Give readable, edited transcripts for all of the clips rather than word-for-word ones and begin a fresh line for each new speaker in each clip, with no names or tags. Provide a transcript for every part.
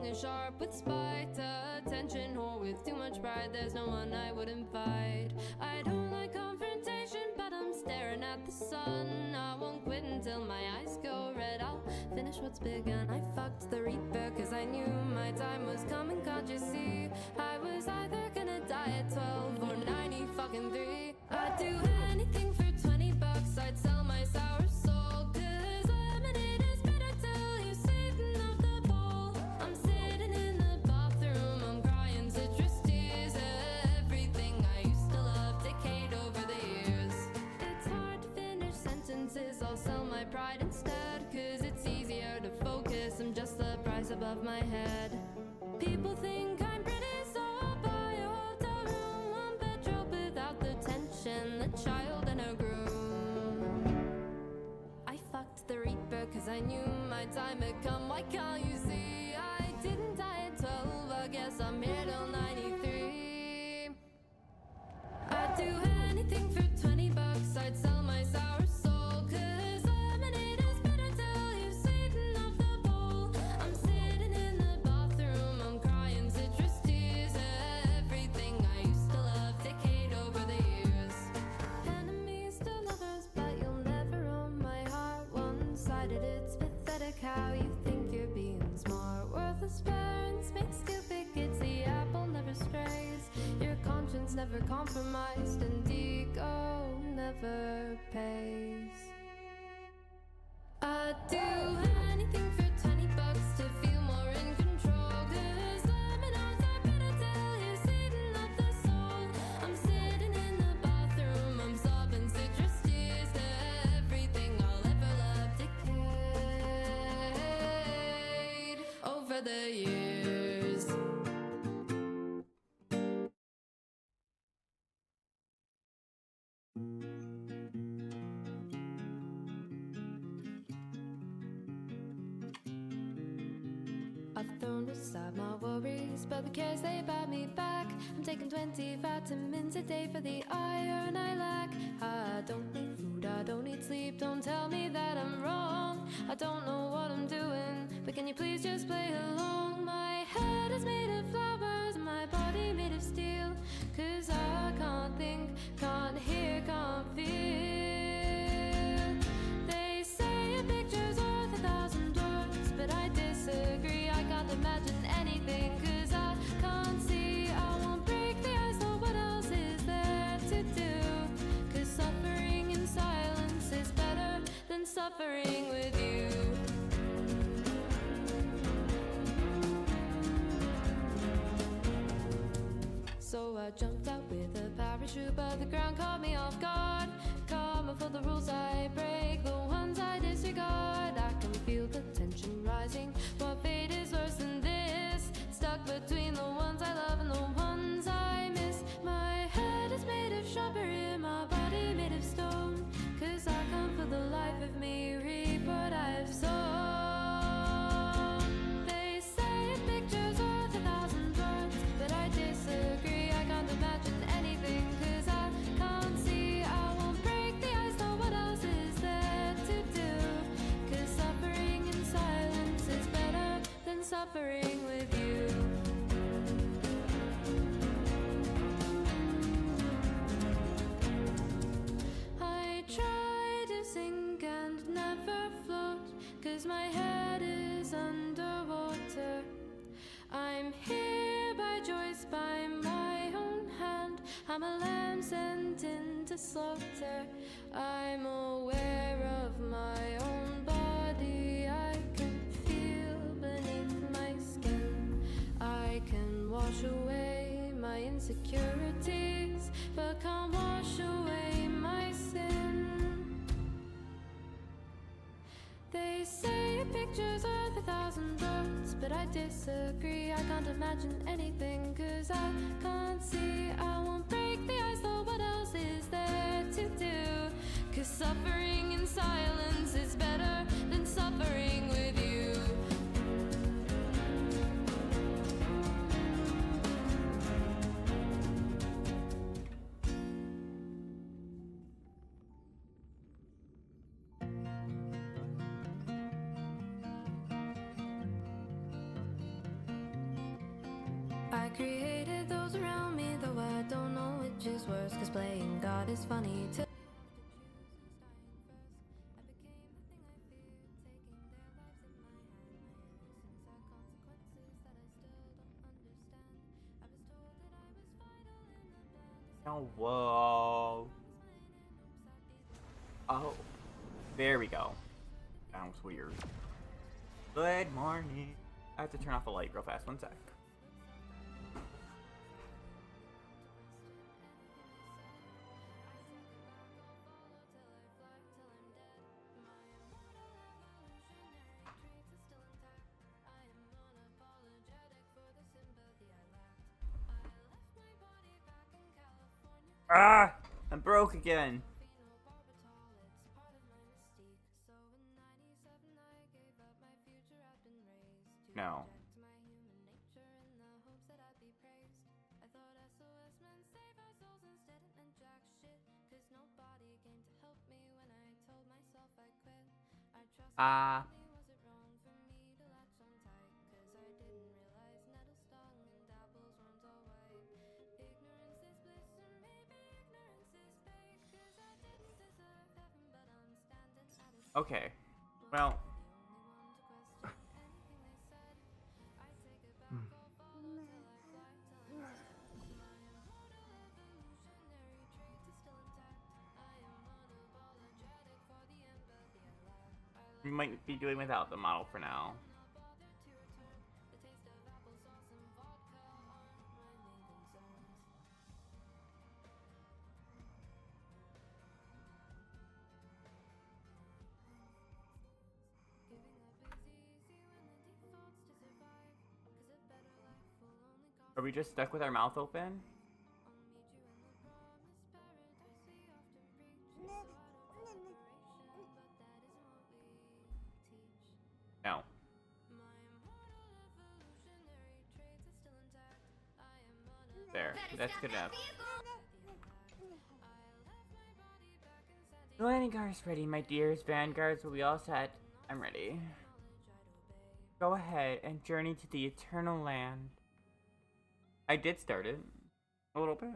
tongue is sharp with spite, attention whore with too much pride. There's no one I wouldn't fight. I don't like confrontation, but I'm staring at the sun. I won't quit until my eyes go red. I'll finish what's begun. I fucked the reaper cause I knew my time was coming. Can't you see? I was either gonna die at 12 or 90 fucking 3. I'd do anything for $20. I'd sell my sour soul, cause lemonade is better till you sweeten up the bowl. I'm sitting in the bathroom, I'm crying citrus tears. Everything I used to love decayed over the years. It's hard to finish sentences, I'll sell my pride instead, cause it's easier to focus, I'm just the price above my head. People think I'm pretty, so I'll buy a hotel room, one bedroom without the tension, the child and her groom. I fucked the reaper cause I knew my time had come. Why can't you see? I didn't die at 12, I guess I'm here till 93. I'd do anything for $20. I'd sell my sour soul, cause lemonade is better till you sweeten up the bowl. I'm sitting in the bathroom, I'm crying citrus tears. Everything I used to love decayed over the years. Enemies to lovers, but you'll never own my heart. One-sided, it's pathetic how you think you're being smart. Worthless parents make stupid kids, the apple never strays. Your conscience never compromised, and ego never pays. I'd do anything for $20 to feel more in control, cause lemonades are better till you sweeten up the soul. I'm sitting in the bathroom, I'm sobbing citrus tears. Everything I'll ever love decayed over the years. I've thrown aside my worries, but the cares they bite me back. I'm taking 20 vitamins a day for the iron I lack. I don't need food, I don't need sleep. Don't tell me that I'm wrong. I don't know what I'm doing, but can you please just play along? My head is made of flowers, my body made of steel. Cause I can't think, can't hear, can't feel. They say a picture's worth 1,000 words, but I disagree. I can't imagine anything, cause I can't see. I won't break the ice, so what else is there to do? Cause suffering in silence is better than suffering with you. So I jumped out with a parachute, but the ground caught me off guard. Karma for the rules I break, the ones I disregard. I can feel the tension rising. What fate is worse than this? Stuck between the ones I love and the ones I miss. My head is made of shrubbery, my body made of stone. Cause I can't for the life of me reap what I've sown. They say a picture's worth 1,000 words, but I disagree. I can't imagine anything, cause I can't see. I won't break the ice, so what else is there to do? Cause suffering in silence is better than suffering with you. I try to sink and never float, cause my head is underwater. I'm here by choice, by my own hand. I'm a lamb sent into slaughter. I'm aware of my own body. I can feel beneath my skin. I can wash away my insecurities, but can't wash away my sin. They say a picture's worth 1,000 words, but I disagree. I can't imagine anything, cause I can't see. I won't break the ice, though what else is there to do? Cause suffering in silence is better than suffering with you. I created those around me, though I don't know which is worse, cause playing God is funny too.
Oh, whoa. Oh, there we go. That was weird. Good morning. I have to turn off the light real fast. One sec. Ah! I'm broke again. No. Ah. Okay. Well. We might be doing without the model for now. Are we just stuck with our mouth open? No. There. That's good enough. The landing gear is ready, my dears. Vanguards will be all set. I'm ready. Go ahead and journey to the eternal land. I did start it. A little bit.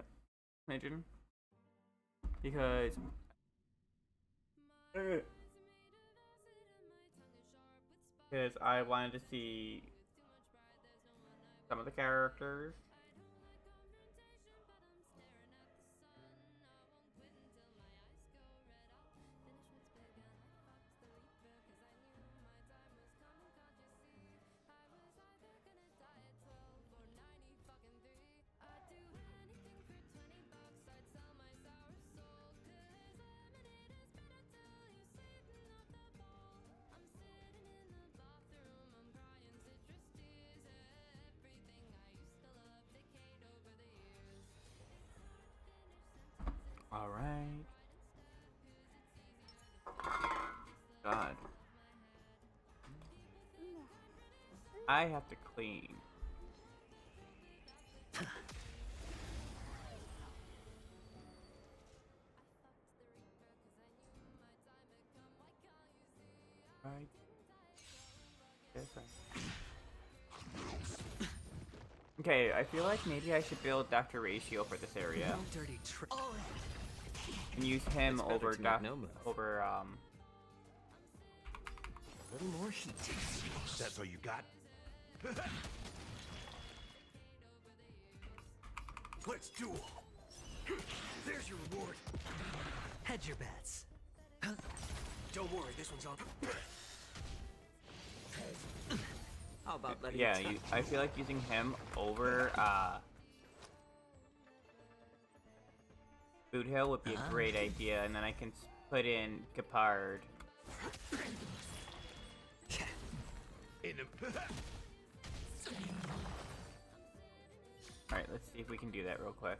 Imagine. Because... Because I wanted to see some of the characters. Alright. God. I have to clean. Right. Yes, okay, I feel like maybe I should build Dr. Ratio for this area.
No dirty
And use him over
A little more heat.
That's all you got? Let's duel. There's your reward.
Hedge your bets.
Don't worry, this one's on.
How about letting
yeah, I feel like using him over Boot Hill would be a great idea, and then I can put in Gepard. Alright, let's see if we can do that real quick.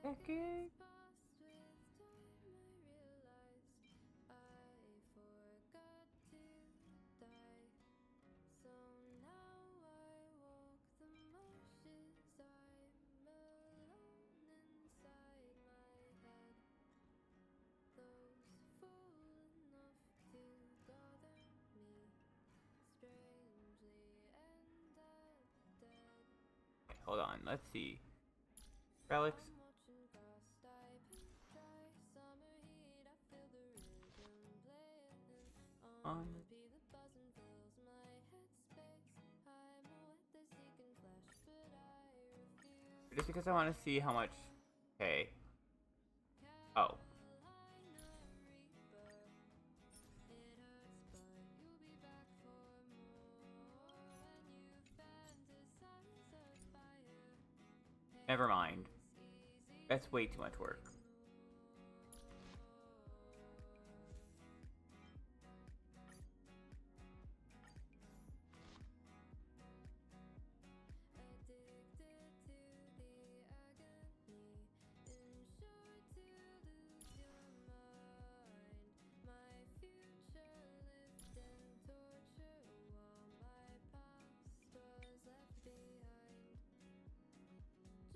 Okay. hold on. Let's see. Relics. On. Just because I want to see how much. Okay. Oh. Never mind. That's way too much work.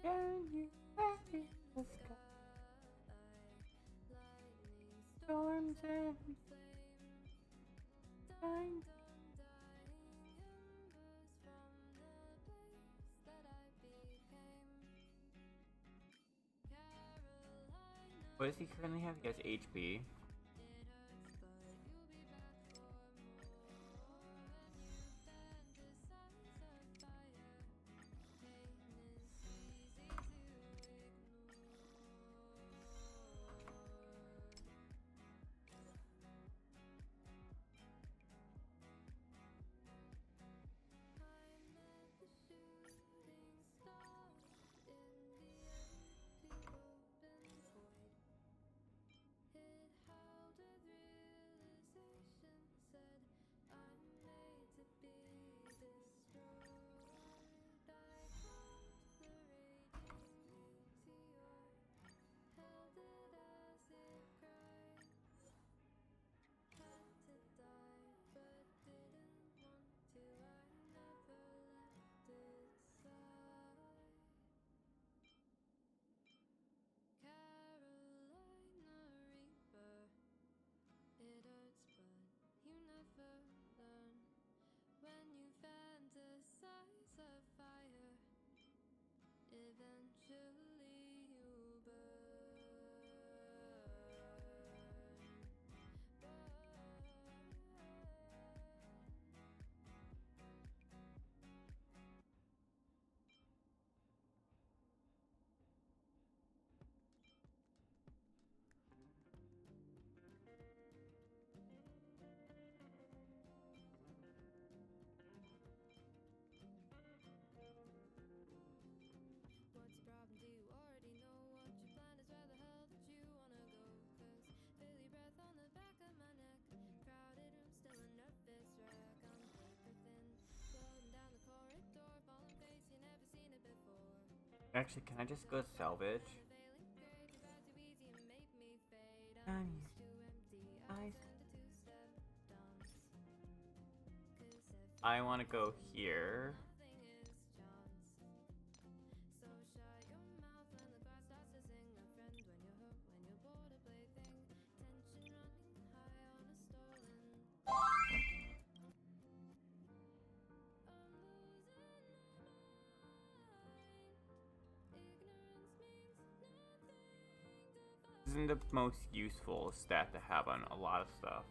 Can you see the sky? Storms and time. What does he currently have? He has HP. Actually, can I just go salvage? I want to go here. Isn't the most useful stat to have on a lot of stuff.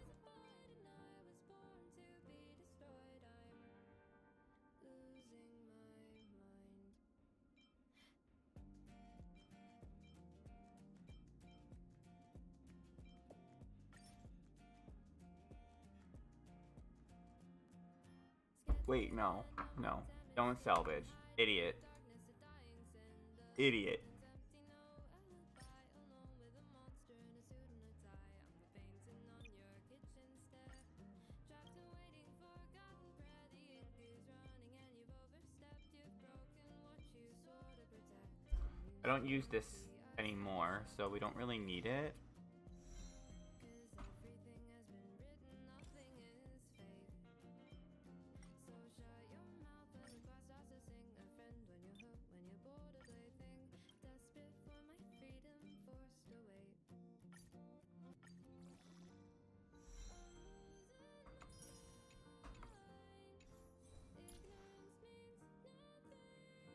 Wait, no. No. Don't salvage. Idiot. Idiot. I don't use this anymore, so we don't really need it.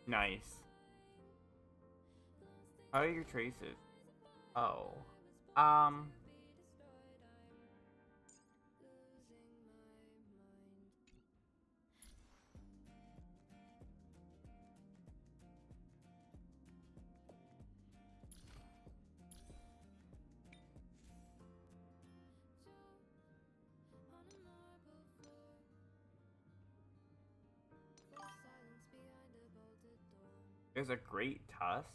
Nice. How are your traces? Oh. There's a great tusk.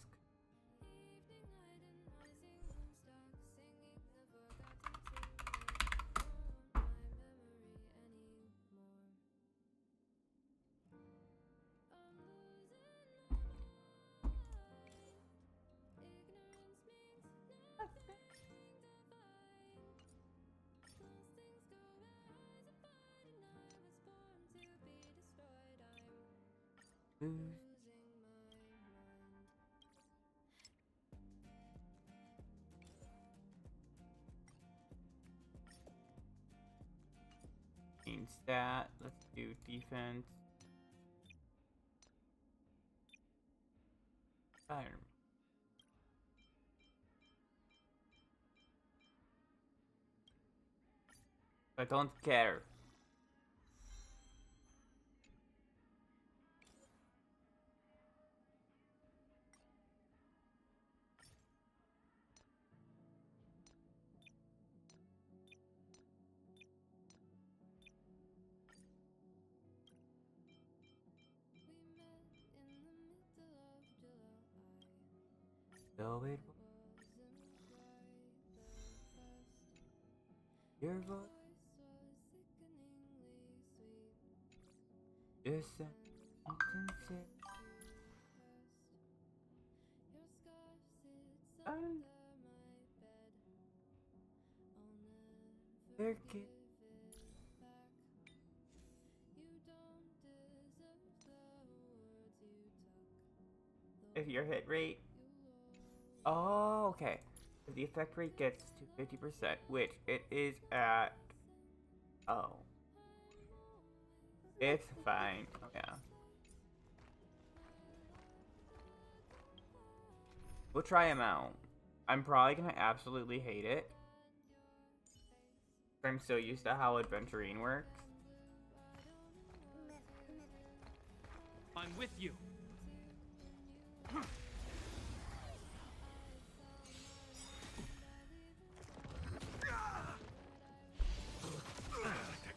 Main stat. Let's do defense. Fire. I don't care. So it was your voice. Just a sentence. Their kid. If your hit rate. Oh, okay. If the effect rate gets to 50%, which it is at. Oh. It's fine. Oh, yeah. We'll try him out. I'm probably gonna absolutely hate it. I'm so used to how adventuring works.
I'm with you.
The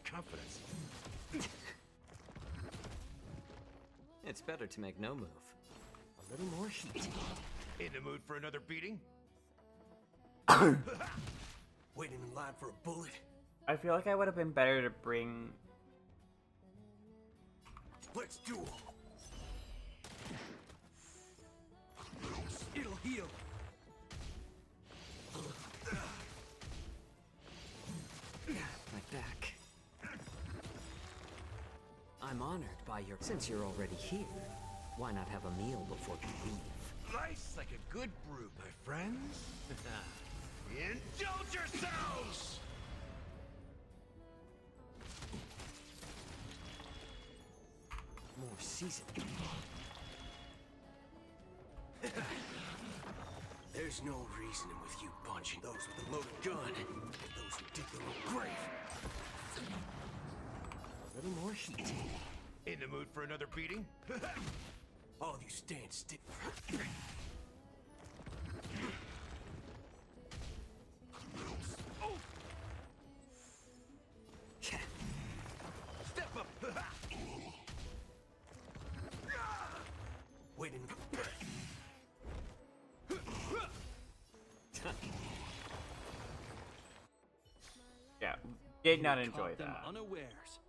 confidence.
It's better to make no move. A little more heat.
In the mood for another beating? Waiting in line for a bullet?
I feel like I would have been better to bring.
Let's duel. It'll heal.
My back. I'm honored by your... Since you're already here, why not have a meal before you leave?
Nice like a good brew, my friends. Indulge yourselves!
More seasoned.
There's no reasoning with you punching those with a loaded gun, and those who dig their own grave.
A little more heat.
In the mood for another beating? All of you stand still. Oh. Step up. Waiting.
Yeah, did not enjoy
Caught them
that.
unawares.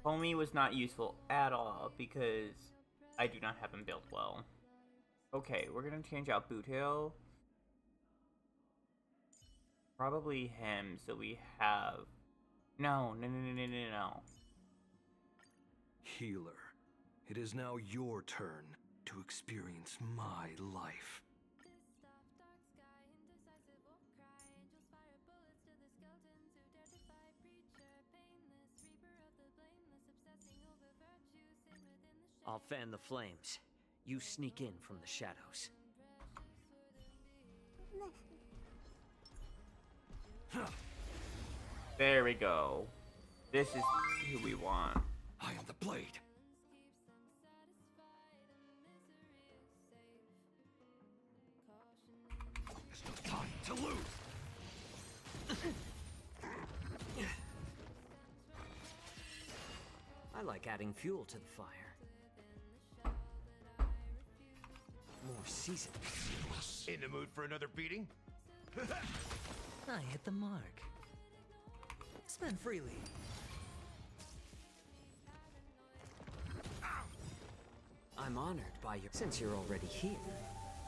Homie was not useful at all because I do not have him built well. Okay, we're gonna change out Boot Hill. Probably him, so we have... No.
Healer, it is now your turn to experience my life.
I'll fan the flames. You sneak in from the shadows.
There we go. This is who we want.
I am the blade. There's no time to lose.
I like adding fuel to the fire. More seasoned.
In the mood for another beating?
I hit the mark. Spend freely.
I'm honored by your... Since you're already here,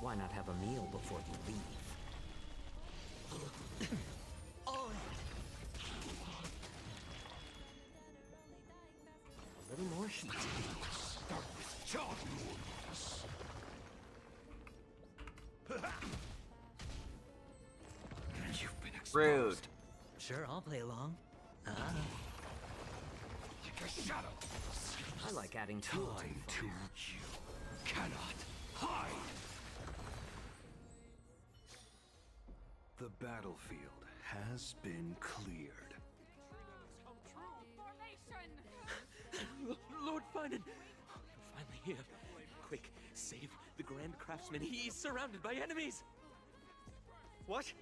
why not have a meal before you leave?
All in.
A little more heat.
Start with charge. You've been exposed.
Rude.
Sure, I'll play along.
Like a shadow.
I like adding fuel to
Time
the
to
fire.
you cannot hide. The battlefield has been cleared.
Lord Finan! You're finally here. Quick, save the Grand Craftsman. He's surrounded by enemies!
What?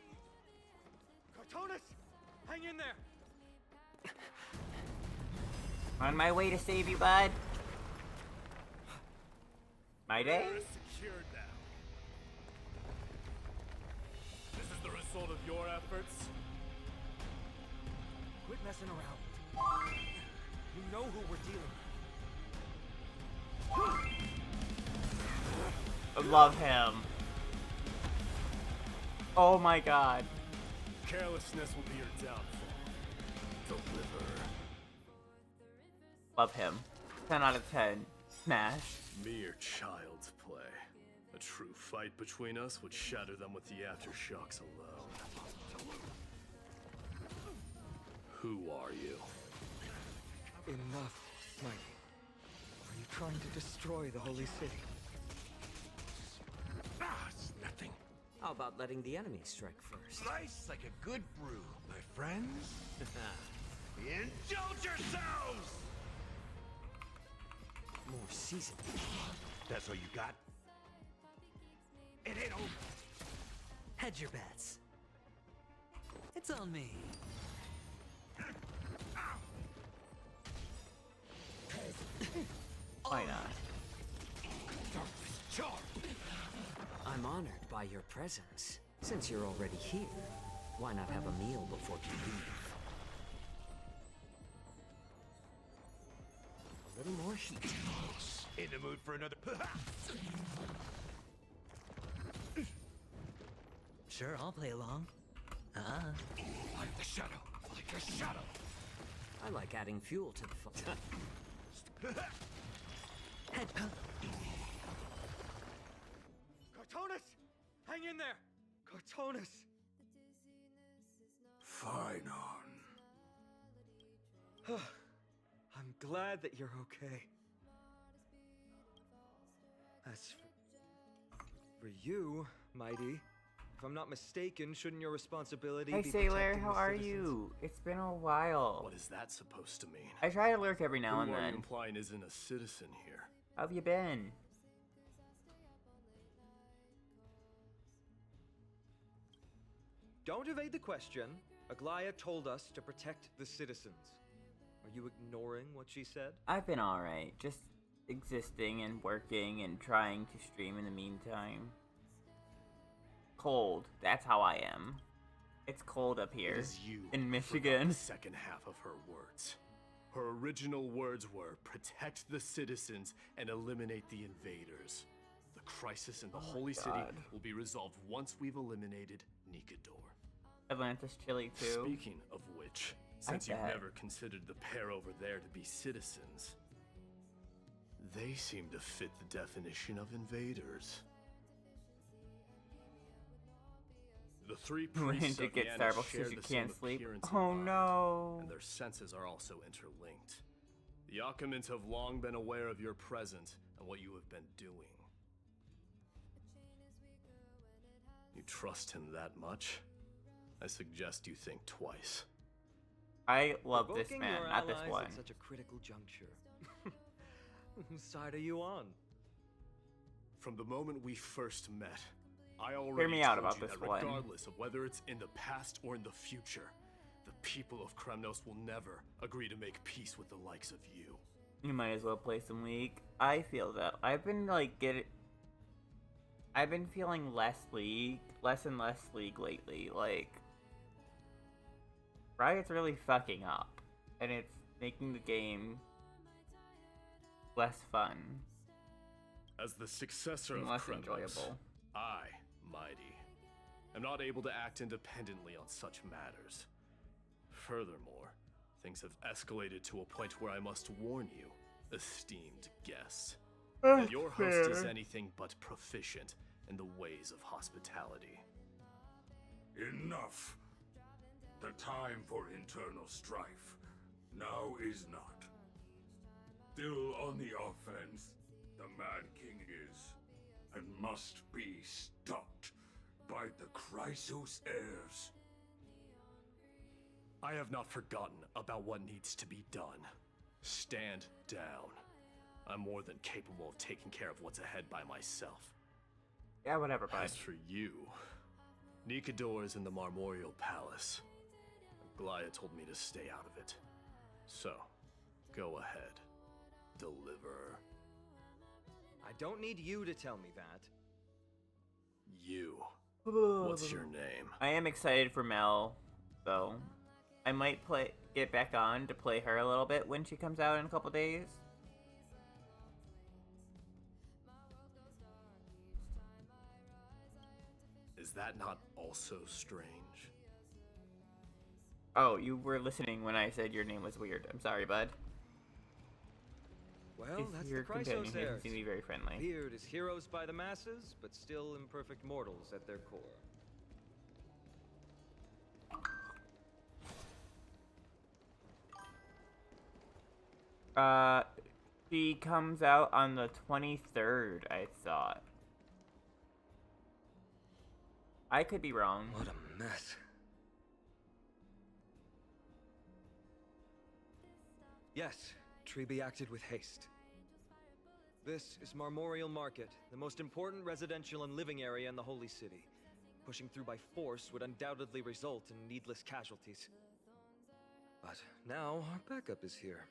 Cartonus! Hang in there!
On my way to save you, bud. My day?
Secured now. This is the result of your efforts.
Quit messing around. You know who we're dealing with.
I love him. Oh my god.
Carelessness will be your downfall. Deliver.
Love him. 10 out of 10. Smash.
Mere child's play. A true fight between us would shatter them with the aftershocks alone. Who are you?
Enough, Mighty. Are you trying to destroy the Holy City?
It's nothing.
How about letting the enemy strike first?
Nice like a good brew, my friends. Indulge yourselves!
More seasoned.
That's all you got? It ain't over.
Hedge your bets. It's on me.
Why not?
I'm honored by your presence. Since you're already here, why not have a meal before you leave? A little more heat.
In the mood for another...
Sure, I'll play along.
Like the shadow. Like a shadow.
I like adding fuel to the fire.
Head.
Cartonus! Hang in there! Cartonus!
Finon.
I'm glad that you're okay. As for you, Mighty, if I'm not mistaken, shouldn't your responsibility
Hey
be
Sailor,
protecting
how
the
are
citizens?
you? It's been a while.
What is that supposed to mean?
I try to lurk every now
Who
and
are you
then.
implying isn't a citizen here?
How have you been?
Don't evade the question. Aglaya told us to protect the citizens. Are you ignoring what she said?
I've been alright. Just existing and working and trying to stream in the meantime. Cold. That's how I am. It's cold up here
It is you
in
who
Michigan.
forgot the second half of her words. Her original words were, protect the citizens and eliminate the invaders. The crisis in the Holy City
God.
will be resolved once we've eliminated Nikador.
Atlantis chilly too.
Speaking of which, since you've
bet.
never considered the pair over there to be citizens, they seem to fit the definition of invaders. The three
When
priests
to
of
get
Yana
Starbucks
share
because you
the same
can't sleep.
appearance and
Oh
mind,
no.
and their senses are also interlinked. The Occaments have long been aware of your presence and what you have been doing. You trust him that much? I suggest you think twice.
I love this
Provoking
man,
your
not this
allies
one.
at such a critical juncture. Whose side are you on?
From the moment we first met, I already
Hear me out
told
about
you
this
that
one.
regardless of whether it's in the past or in the future, the people of Kremnos will never agree to make peace with the likes of you.
You might as well play some League. I feel that. I've been feeling less and less League lately. Like, Riot's really fucking up, and it's making the game less fun.
As the successor
and
of
less
Kremnos,
enjoyable.
I, Mighty, am not able to act independently on such matters. Furthermore, things have escalated to a point where I must warn you, esteemed guests, that your host is anything but proficient in the ways of hospitality.
Enough. The time for internal strife now is not. Still on the offense, the Mad King is, and must be stopped by the Chrysos heirs.
I have not forgotten about what needs to be done. Stand down. I'm more than capable of taking care of what's ahead by myself.
Yeah, whatever, bud.
As for you, Nikador is in the Marmorial Palace. Glaya told me to stay out of it. So, go ahead. Deliver.
I don't need you to tell me that.
You. What's your name?
I am excited for Mel, though. I might get back on to play her a little bit when she comes out in a couple days.
Is that not also strange?
Oh, you were listening when I said your name was weird. I'm sorry, bud.
Well, that's the
Your companion
Chrysos
here
heirs.
seem to be very friendly.
Feared as heroes by the masses, but still imperfect mortals at their core.
She comes out on the 23rd, I thought. I could be wrong.
What a mess. Yes, Treby acted with haste. This is Marmorial Market, the most important residential and living area in the Holy City. Pushing through by force would undoubtedly result in needless casualties. But now our backup is here.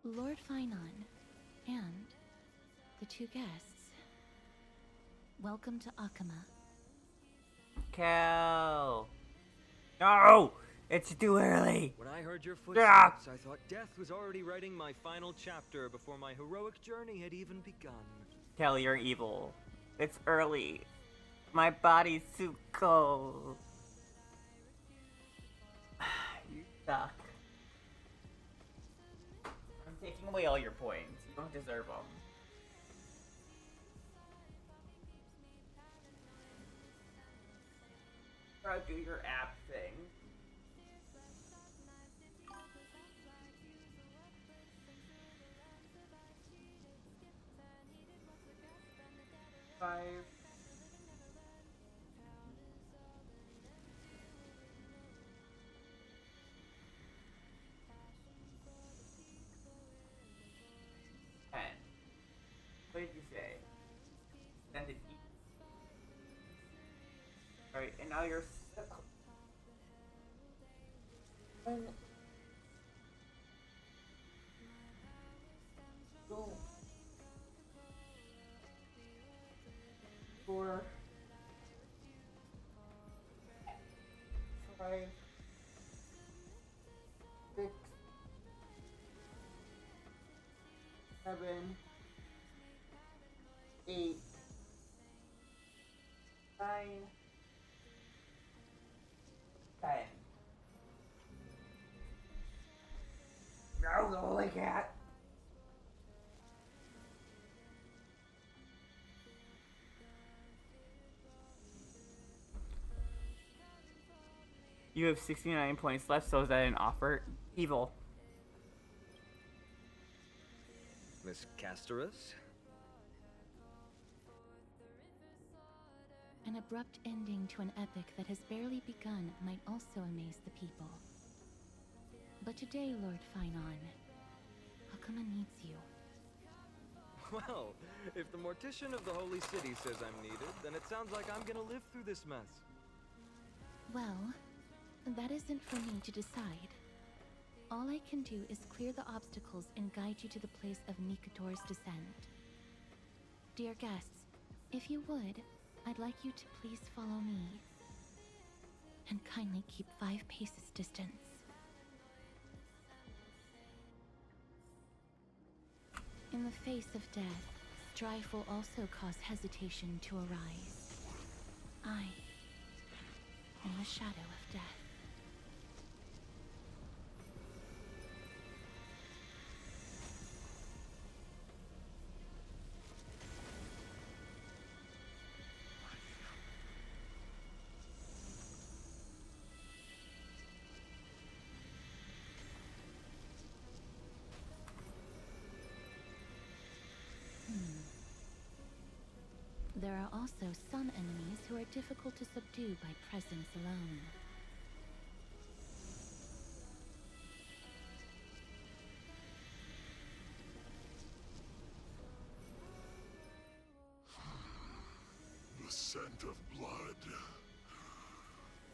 Lord Finon, and the two guests. Welcome to Akama.
Cal! No! It's too early!
When I heard your footsteps, I thought death was already writing my final chapter before my heroic journey had even begun.
Cal, you're evil. It's early. My body's too cold. You suck. I'm taking away all your points. You don't deserve them. Bro, do your app thing. Five. What did you say? Send it. Alright, and now you're stuck. Go. 4. 5. 6. 7. 8. 9. 10. No, the holy cat. You have 69 points left, so is that an offer? Evil.
Miss Casterus?
An abrupt ending to an epic that has barely begun might also amaze the people. But today, Lord Finon, Akuma needs you.
Well, if the Mortician of the Holy City says I'm needed, then it sounds like I'm gonna live through this mess.
Well, that isn't for me to decide. All I can do is clear the obstacles and guide you to the place of Nikator's descent. Dear guests, if you would, I'd like you to please follow me. And kindly keep 5 paces distance. In the face of death, strife will also cause hesitation to arise. I am the shadow of death. There are also some enemies who are difficult to subdue by presence alone.
The scent of blood.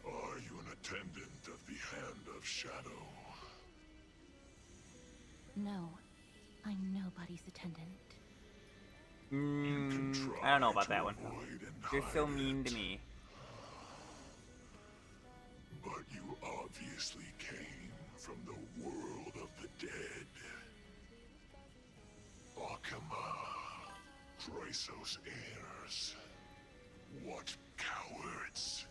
Are you an attendant of the Hand of Shadow?
No, I'm nobody's attendant.
I don't know about that one. You're so mean to me.
But you obviously came from the world of the dead. Akuma, Chrysos heirs. What cowards!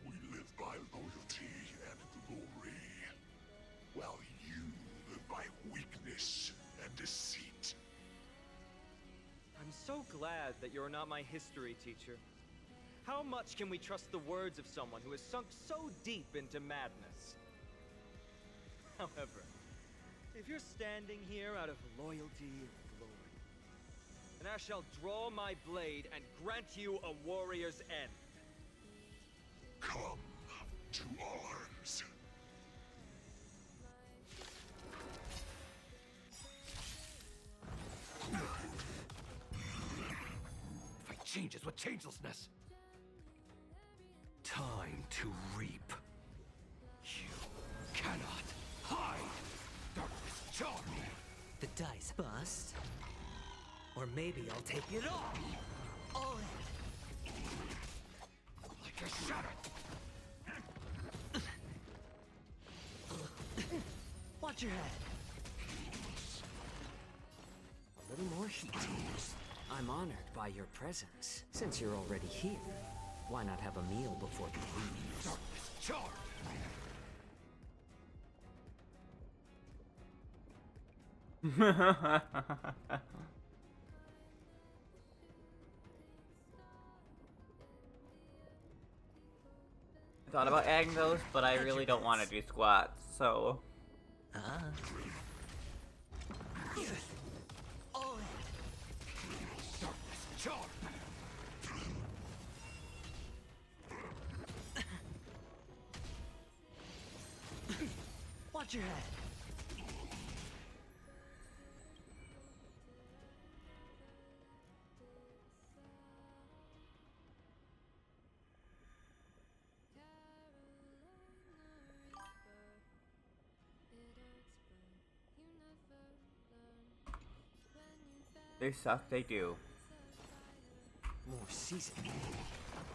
We live by loyalty and glory, while you live by weakness and deceit.
I'm so glad that you're not my history teacher. How much can we trust the words of someone who has sunk so deep into madness? However, if you're standing here out of loyalty and glory, then I shall draw my blade and grant you a warrior's end.
Come to arms.
Fight changes with changelessness. Time to reap. You cannot hide. Darkness charm.
The dice bust. Or maybe I'll take it all in.
Like a shadow.
Watch your head.
A little more heat. I'm honored by your presence. Since you're already here, why not have a meal before you leave?
Darkness charm.
I thought about adding those, but I really don't want to do squats, so...
All in.
Darkness charm.
Watch your head.
They suck, they do.
More seasoning.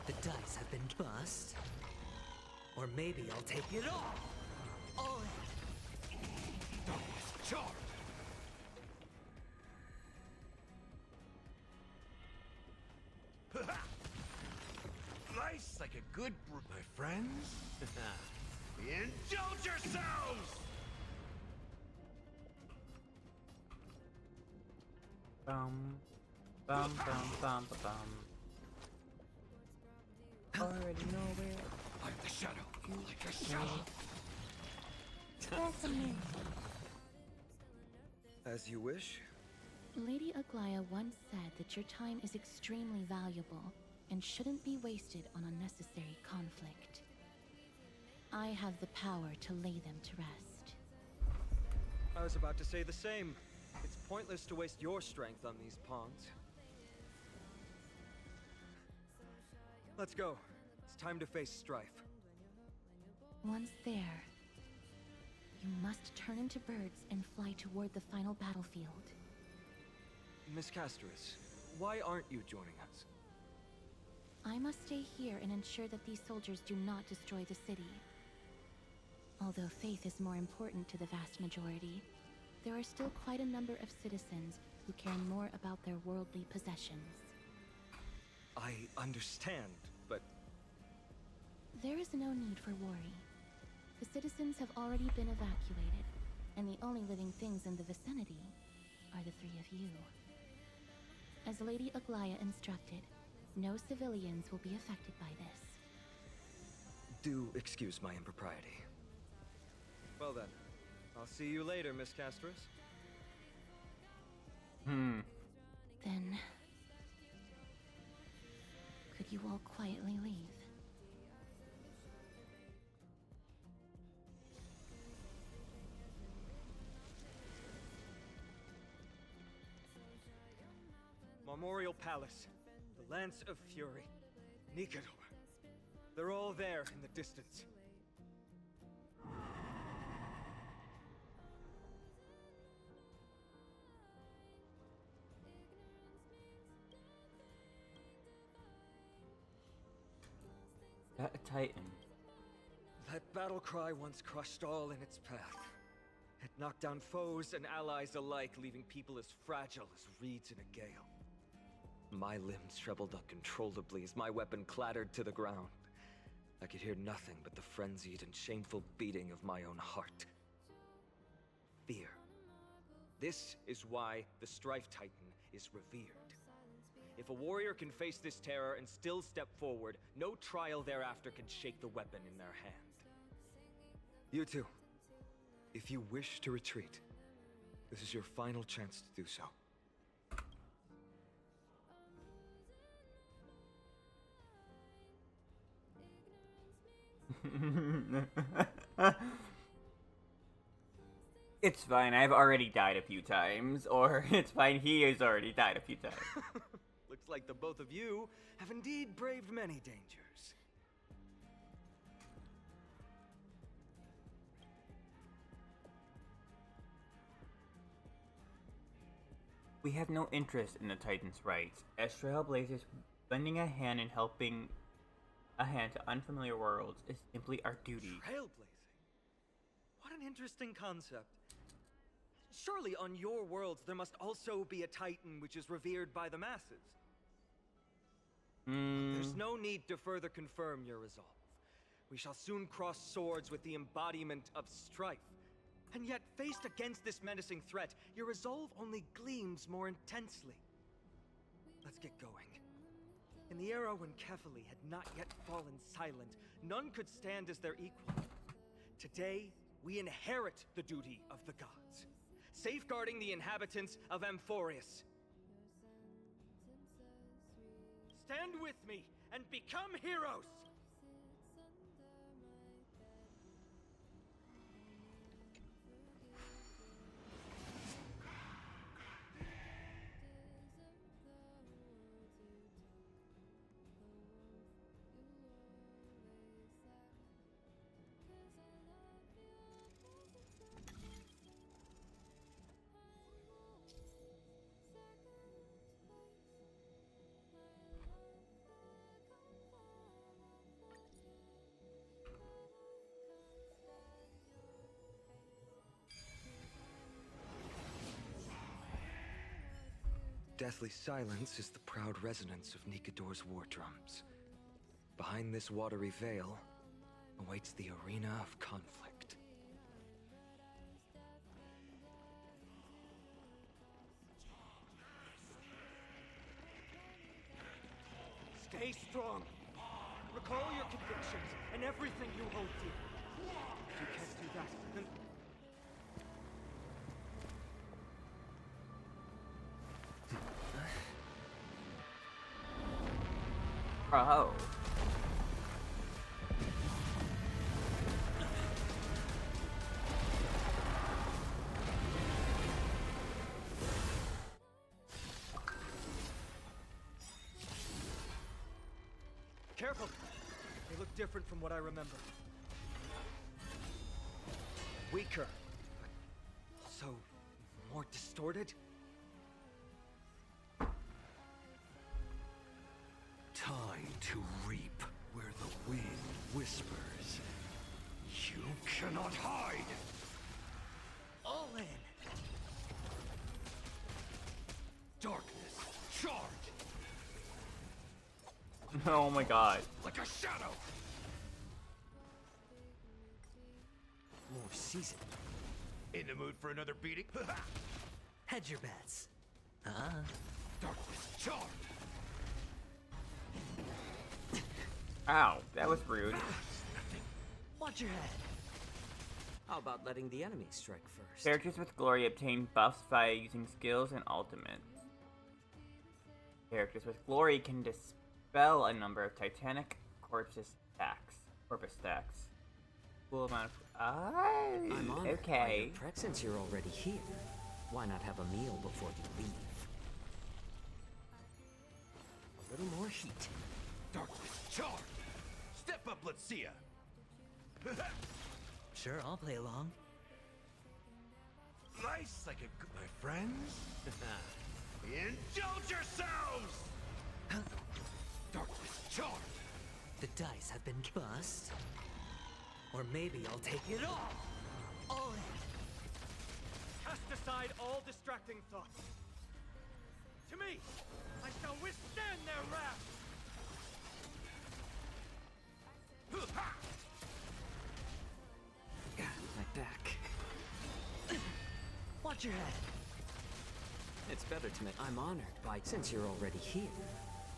The dice have been bust. Or maybe I'll take it all in.
Darkness charm.
Nice like a good brew, my friends. Indulge yourselves!
Bum, bum, bum, bum, bum, bum. Already know where.
I'm the shadow. Like a shadow.
As you wish.
Lady Aglaya once said that your time is extremely valuable, and shouldn't be wasted on unnecessary conflict. I have the power to lay them to rest.
I was about to say the same. It's pointless to waste your strength on these pawns. Let's go. It's time to face strife.
Once there, you must turn into birds and fly toward the final battlefield.
Miss Castoris, why aren't you joining us?
I must stay here and ensure that these soldiers do not destroy the city. Although faith is more important to the vast majority, there are still quite a number of citizens who care more about their worldly possessions.
I understand, but...
There is no need for worry. The citizens have already been evacuated, and the only living things in the vicinity are the three of you. As Lady Aglaya instructed, no civilians will be affected by this.
Do excuse my impropriety. Well then, I'll see you later, Miss Castoris.
Then... could you all quietly leave?
Memorial Palace, the Lance of Fury, Nikador. They're all there in the distance.
That a Titan.
That battle cry once crushed all in its path. It knocked down foes and allies alike, leaving people as fragile as reeds in a gale. My limbs trembled uncontrollably as my weapon clattered to the ground. I could hear nothing but the frenzied and shameful beating of my own heart. Fear. This is why the Strife Titan is revered. If a warrior can face this terror and still step forward, no trial thereafter can shake the weapon in their hand. You two, if you wish to retreat, this is your final chance to do so.
It's fine, I've already died a few times. Or, it's fine, he has already died a few times.
Looks like the both of you have indeed braved many dangers.
We have no interest in the Titan's rights. As trailblazers, lending a hand in helping a hand to unfamiliar worlds is simply our duty.
Trailblazing? What an interesting concept. Surely on your worlds there must also be a Titan which is revered by the masses. There's no need to further confirm your resolve. We shall soon cross swords with the embodiment of strife. And yet, faced against this menacing threat, your resolve only gleams more intensely. Let's get going. In the era when Kefali had not yet fallen silent, none could stand as their equal. Today, we inherit the duty of the gods, safeguarding the inhabitants of Amphorius. Stand with me and become heroes! Deathly silence is the proud resonance of Nikador's war drums. Behind this watery veil awaits the arena of conflict. Stay strong. Recall your convictions and everything you hold dear. If you can't do that, then...
Oh.
Careful! They look different from what I remember. Weaker. So, more distorted?
Time to reap where the wind whispers. You cannot hide!
All in!
Darkness, charge!
Oh my god.
Like a shadow!
More seasoned.
In the mood for another beating?
Hedge your bets.
Darkness, charge!
Ow, that was rude.
Watch your head.
How about letting the enemy strike first?
Characters with glory obtain buffs via using skills and ultimates. Characters with glory can dispel a number of Titanic corpus stacks. Cool amount of.
I'm honored by
Okay.
your since you're already here, why not have a meal before you leave? A little more heat.
Darkness, charge! Step up, let's see ya!
Sure, I'll play along.
Nice like a good... My friends? Indulge yourselves! Darkness, charge!
The dice have been bust. Or maybe I'll take it all in.
Cast aside all distracting thoughts. To me, I shall withstand their wrath.
My back.
Watch your head.
It's better to make. I'm honored by. Since you're already here,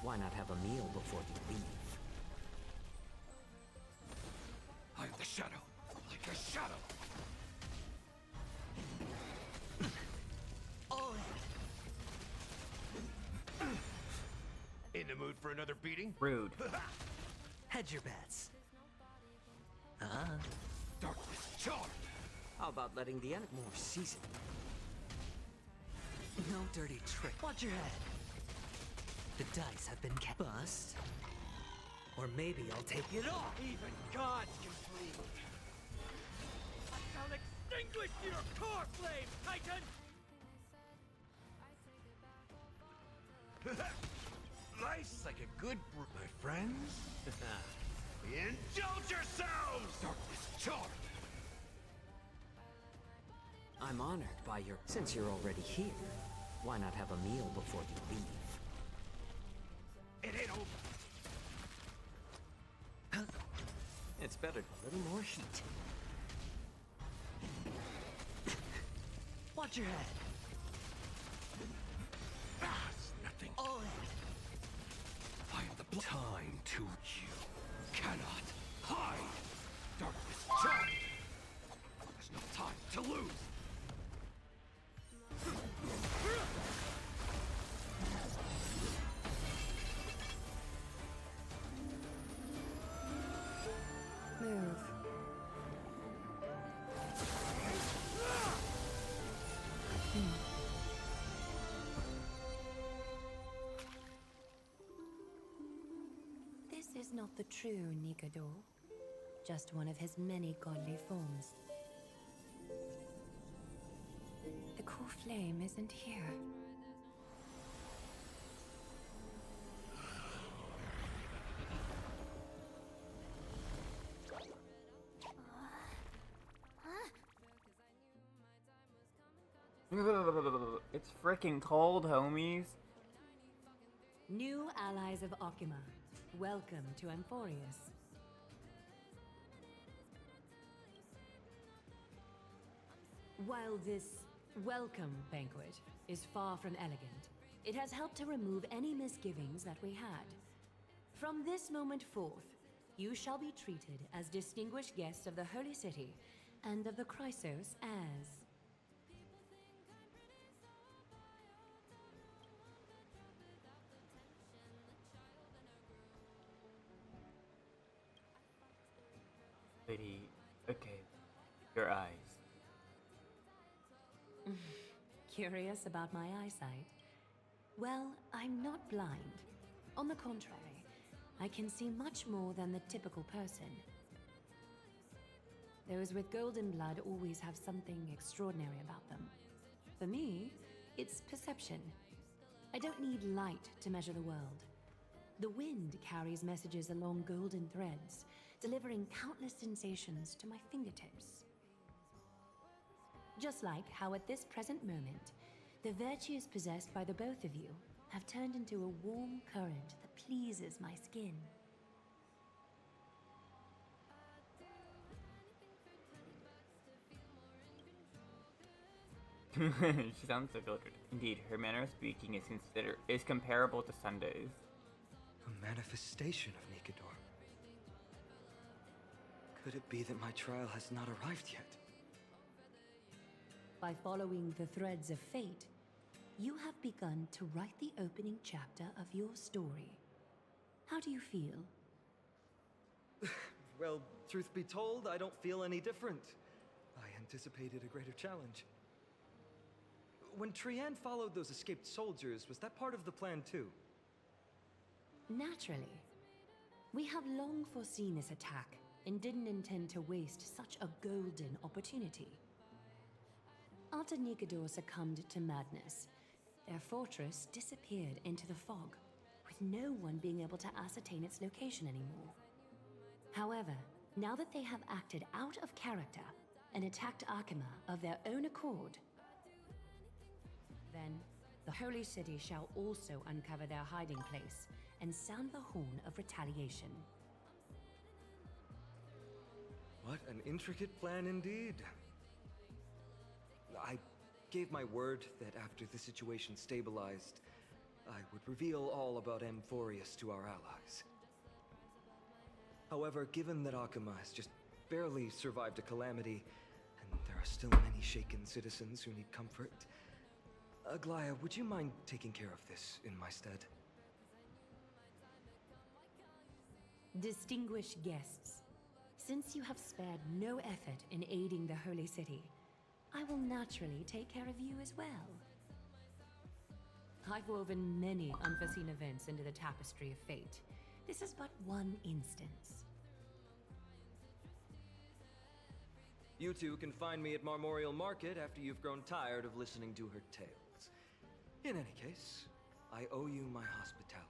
why not have a meal before you leave?
I am the shadow, like a shadow!
All in.
In the mood for another beating?
Rude.
Hedge your bets.
Darkness, charge!
How about letting the enemy more seasoned?
No dirty trick. Watch your head. The dice have been bust. Or maybe I'll take it all.
Even gods can bleed. I shall extinguish your core flame, Titan!
Nice like a good my friends? Indulge yourselves!
Darkness, charge!
I'm honored by your. Since you're already here, why not have a meal before you leave?
It ain't over.
It's better. A little more heat.
Watch your head.
It's nothing.
All in.
I am the time to you cannot hide. Darkness, charge! There's no time to lose.
Move. This is not the true Nikado, just one of his many godly forms. The core flame isn't here.
It's freaking cold, homies.
New allies of Okima, welcome to Amphorius. While this welcome banquet is far from elegant, it has helped to remove any misgivings that we had. From this moment forth, you shall be treated as distinguished guests of the Holy City and of the Chrysos as...
your eyes.
Curious about my eyesight? Well, I'm not blind. On the contrary, I can see much more than the typical person. Those with golden blood always have something extraordinary about them. For me, it's perception. I don't need light to measure the world. The wind carries messages along golden threads, delivering countless sensations to my fingertips. Just like how at this present moment, the virtues possessed by the both of you have turned into a warm current that pleases my skin.
She sounds so good. Indeed, her manner of speaking is comparable to Sunday's.
A manifestation of Nikador. Could it be that my trial has not arrived yet?
By following the threads of fate, you have begun to write the opening chapter of your story. How do you feel?
Well, truth be told, I don't feel any different. I anticipated a greater challenge. When Trienne followed those escaped soldiers, was that part of the plan too?
Naturally. We have long foreseen this attack and didn't intend to waste such a golden opportunity. After Nikador succumbed to madness, their fortress disappeared into the fog, with no one being able to ascertain its location anymore. However, now that they have acted out of character and attacked Akima of their own accord, then the Holy City shall also uncover their hiding place and sound the horn of retaliation.
What an intricate plan indeed. I gave my word that after the situation stabilized, I would reveal all about Amphorius to our allies. However, given that Akima has just barely survived a calamity, and there are still many shaken citizens who need comfort, Aglaya, would you mind taking care of this in my stead?
Distinguished guests, since you have spared no effort in aiding the Holy City, I will naturally take care of you as well. I've woven many unforeseen events into the tapestry of fate. This is but one instance.
You two can find me at Marmorial Market after you've grown tired of listening to her tales. In any case, I owe you my hospitality.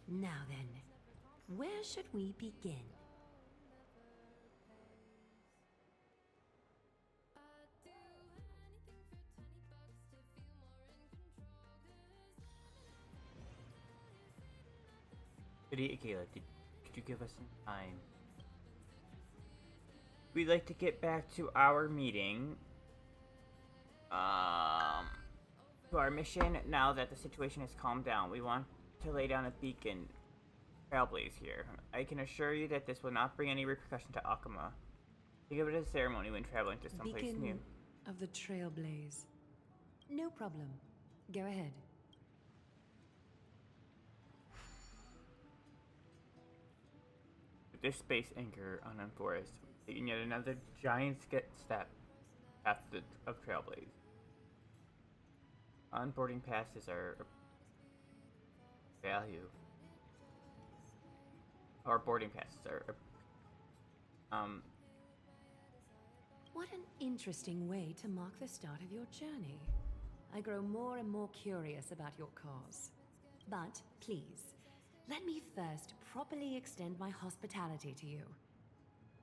Now then, where should we begin?
Good evening, Kayla. Could you give us some time? We'd like to get back to our meeting. To our mission. Now that the situation has calmed down, we want to lay down a beacon trailblaze here. I can assure you that this will not bring any repercussion to Akima. Think of it as a ceremony when traveling to someplace
Beacon
new.
of the Trailblaze. No problem. Go ahead.
With this space anchor on Forest, taking yet another giant step after of Trailblaze. Onboarding passes are value. Our boarding passes are
What an interesting way to mark the start of your journey. I grow more and more curious about your cause. But please, let me first properly extend my hospitality to you.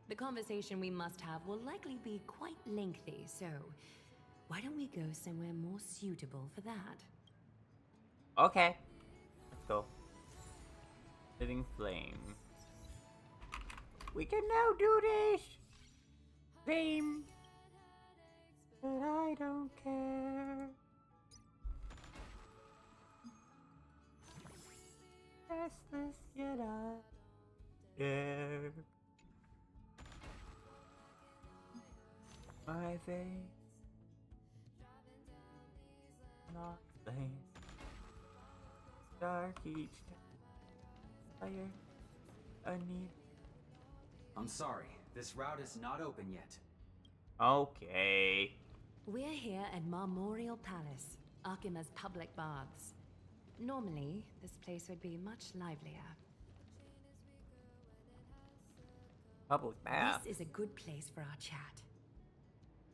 The conversation we must have will likely be quite lengthy, so why don't we go somewhere more suitable for that?
okay. Let's go. Living flame. We can now do this. Flame. But I don't care. Restless yet I dare. My face. Not flame. Dark each time. Fire. I need.
I'm sorry, this route is not open yet.
Okay.
We're here at Marmorial Palace, Arkima's public baths. Normally, this place would be much livelier.
Public bath.
This is a good place for our chat.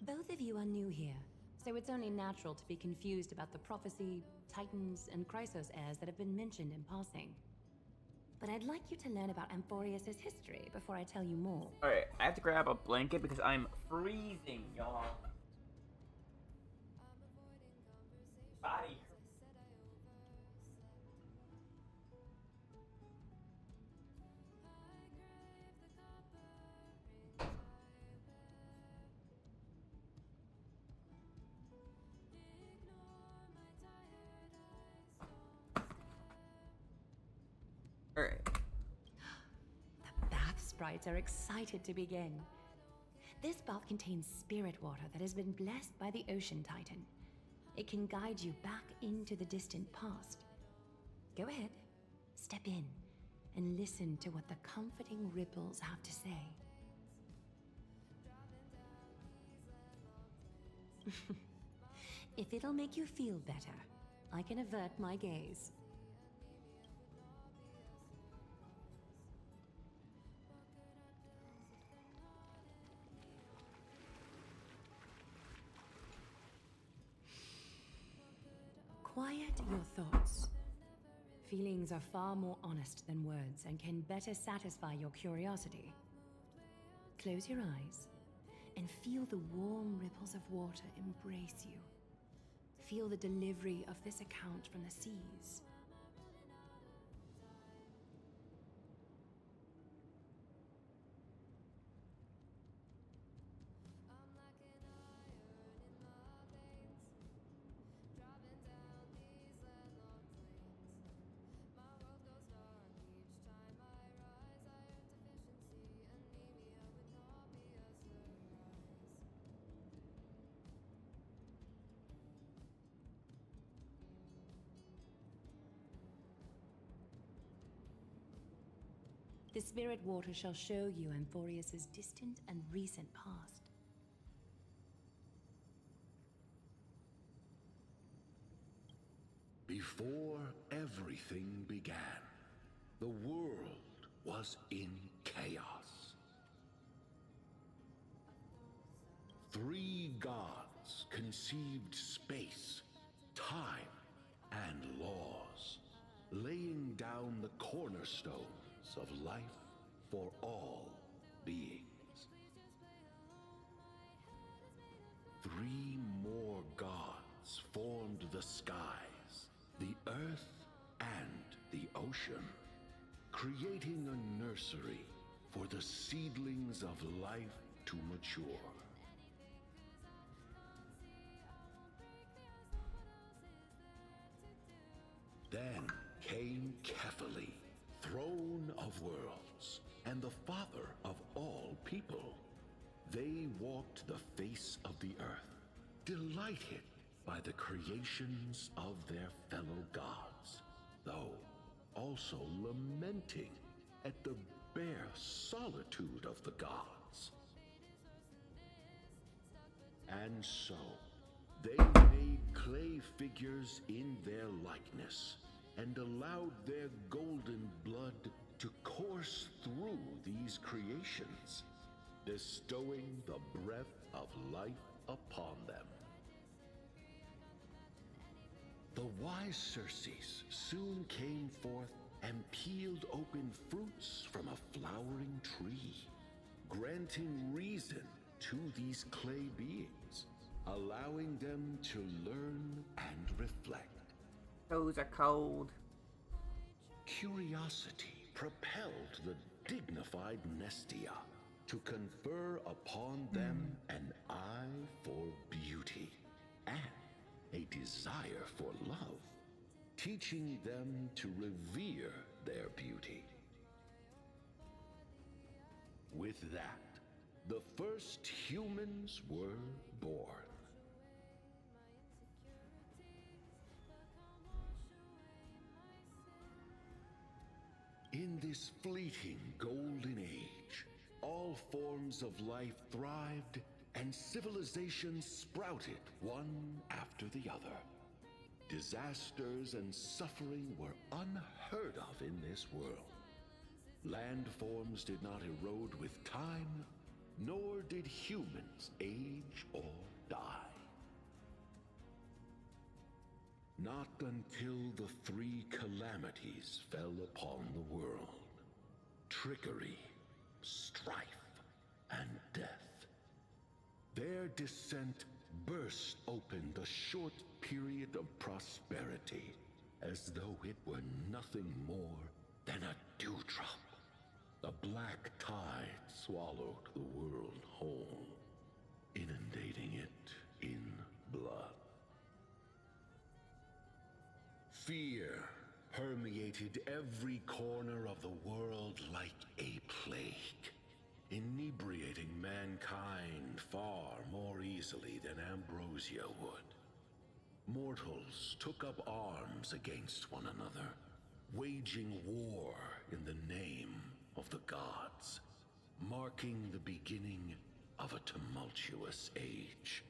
Both of you are new here, so it's only natural to be confused about the prophecy, titans, and Chrysos heirs that have been mentioned in passing. But I'd like you to learn about Amphorius' history before I tell you more.
Alright, I have to grab a blanket because I'm freezing, y'all. Body. Alright.
The bath sprites are excited to begin. This bath contains spirit water that has been blessed by the Ocean Titan. It can guide you back into the distant past. Go ahead, step in, and listen to what the comforting ripples have to say. If it'll make you feel better, I can avert my gaze. Quiet your thoughts. Feelings are far more honest than words and can better satisfy your curiosity. Close your eyes and feel the warm ripples of water embrace you. Feel the delivery of this account from the seas. The spirit water shall show you Amphorius' distant and recent past.
Before everything began, the world was in chaos. 3 gods conceived space, time, and laws, laying down the cornerstones of life for all beings. 3 more gods formed the skies, the earth, and the ocean, creating a nursery for the seedlings of life to mature. Then came Kefali, throne of worlds, and the father of all people. They walked the face of the earth, delighted by the creations of their fellow gods, though also lamenting at the bare solitude of the gods. And so, they made clay figures in their likeness, and allowed their golden blood to course through these creations, bestowing the breath of life upon them. The wise Circes soon came forth and peeled open fruits from a flowering tree, granting reason to these clay beings, allowing them to learn and reflect.
Those are cold.
Curiosity propelled the dignified Nestia to confer upon them an eye for beauty and a desire for love, teaching them to revere their beauty. With that, the first humans were born. In
this fleeting golden age, all forms of life thrived and civilizations sprouted one after the other. Disasters and suffering were unheard of in this world. Landforms did not erode with time, nor did humans age or die. Not until the three calamities fell upon the world: trickery, strife, and death. Their descent burst open the short period of prosperity, as though it were nothing more than a dewdrop. A black tide swallowed the world whole, inundating it in blood. Fear permeated every corner of the world like a plague, inebriating mankind far more easily than ambrosia would. Mortals took up arms against one another, waging war in the name of the gods, marking the beginning of a tumultuous age.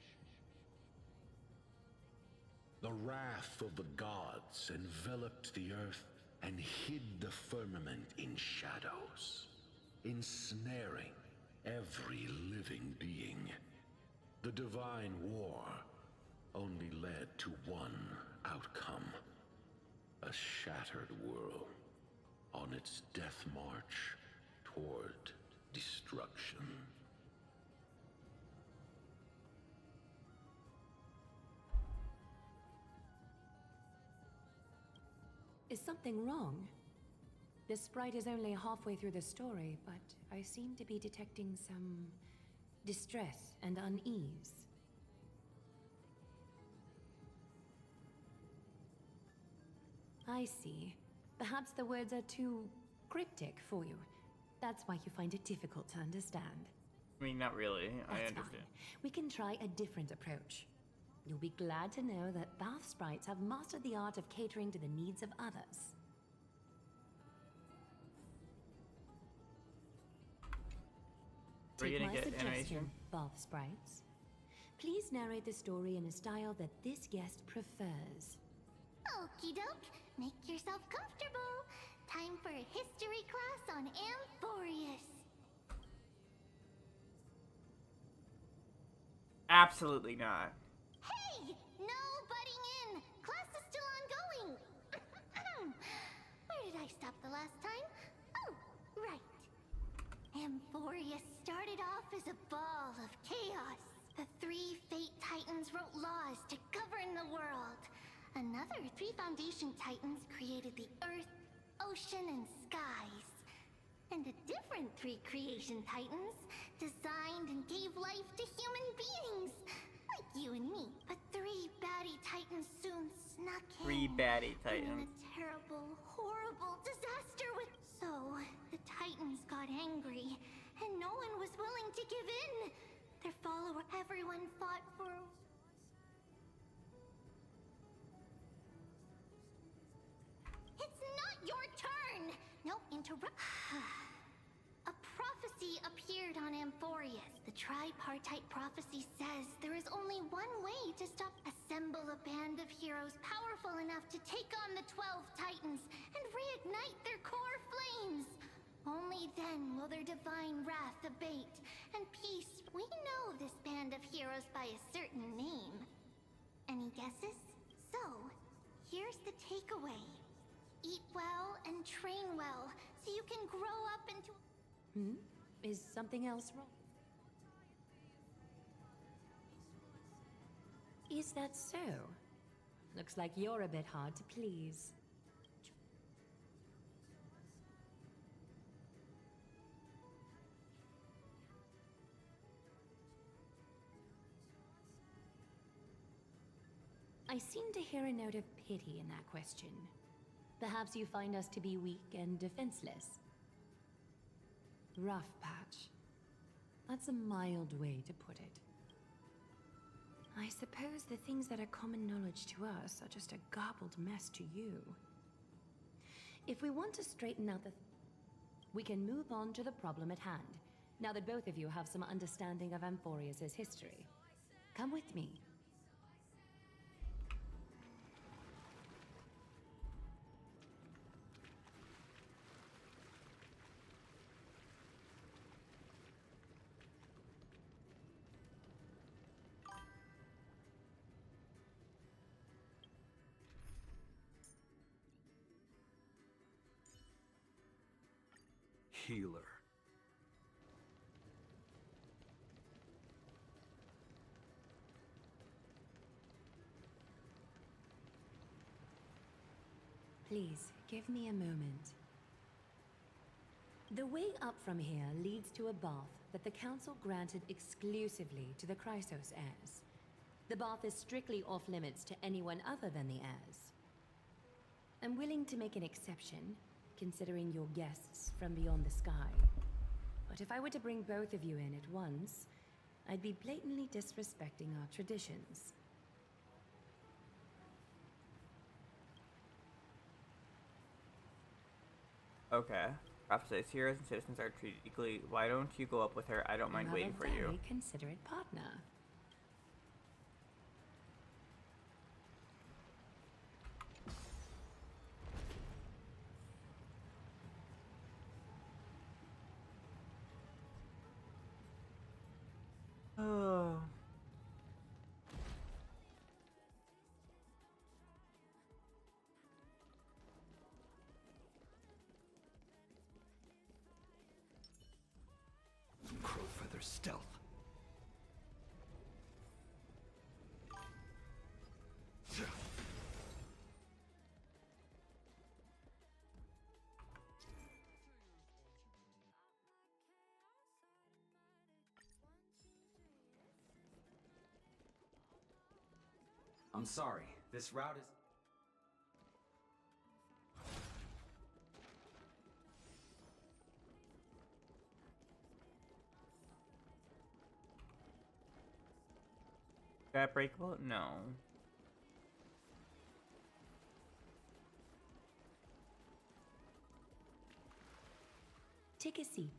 The wrath of the gods enveloped the earth and hid the firmament in shadows, ensnaring every living being. The divine war only led to one outcome: a shattered world on its death march toward destruction.
Is something wrong? The sprite is only halfway through the story, but I seem to be detecting some distress and unease. I see. Perhaps the words are too cryptic for you. That's why you find it difficult to understand.
I mean, not really. I
That's
understand.
fine. We can try a different approach. You'll be glad to know that bath sprites have mastered the art of catering to the needs of others.
Are you
Take
gonna
my
get
suggestion,
animation?
bath sprites. Please narrate the story in a style that this guest prefers.
Okie doke, make yourself comfortable. Time for a history class on Amphorius.
Absolutely not.
Hey, no butting in. Class is still ongoing. Where did I stop the last time? Oh, right. Amphorius started off as a ball of chaos. The three Fate Titans wrote laws to govern the world. Another three Foundation Titans created the Earth, Ocean, and Skies. And a different three Creation Titans designed and gave life to human beings, like you and me. But three baddie Titans soon snuck in.
Three baddie
bringing
Titans.
a terrible, horrible disaster with... So, the Titans got angry, and no one was willing to give in. Their follower, everyone fought for... It's not your turn! No, interrupt. A prophecy appeared on Amphorius. The tripartite prophecy says there is only one way to stop. Assemble a band of heroes powerful enough to take on the 12 Titans and reignite their core flames. Only then will their divine wrath abate, and peace. We know this band of heroes by a certain name. Any guesses? So, here's the takeaway. Eat well and train well, so you can grow up into...
Is something else wrong? Is that so? Looks like you're a bit hard to please. I seem to hear a note of pity in that question. Perhaps you find us to be weak and defenseless. Rough patch. That's a mild way to put it. I suppose the things that are common knowledge to us are just a garbled mess to you. If we want to straighten out the... We can move on to the problem at hand, now that both of you have some understanding of Amphorius' history. Come with me.
Healer.
Please, give me a moment. The way up from here leads to a bath that the Council granted exclusively to the Chrysos heirs. The bath is strictly off-limits to anyone other than the heirs. I'm willing to make an exception, considering your guests from beyond the sky. But if I were to bring both of you in at once, I'd be blatantly disrespecting our traditions.
Okay. Prophet says heroes and citizens are treated equally. Why don't you go up with her? I don't mind waiting for you.
A very considerate partner.
Oh.
Crowfeather stealth.
I'm sorry, this route is...
That breakable? No.
Take a seat.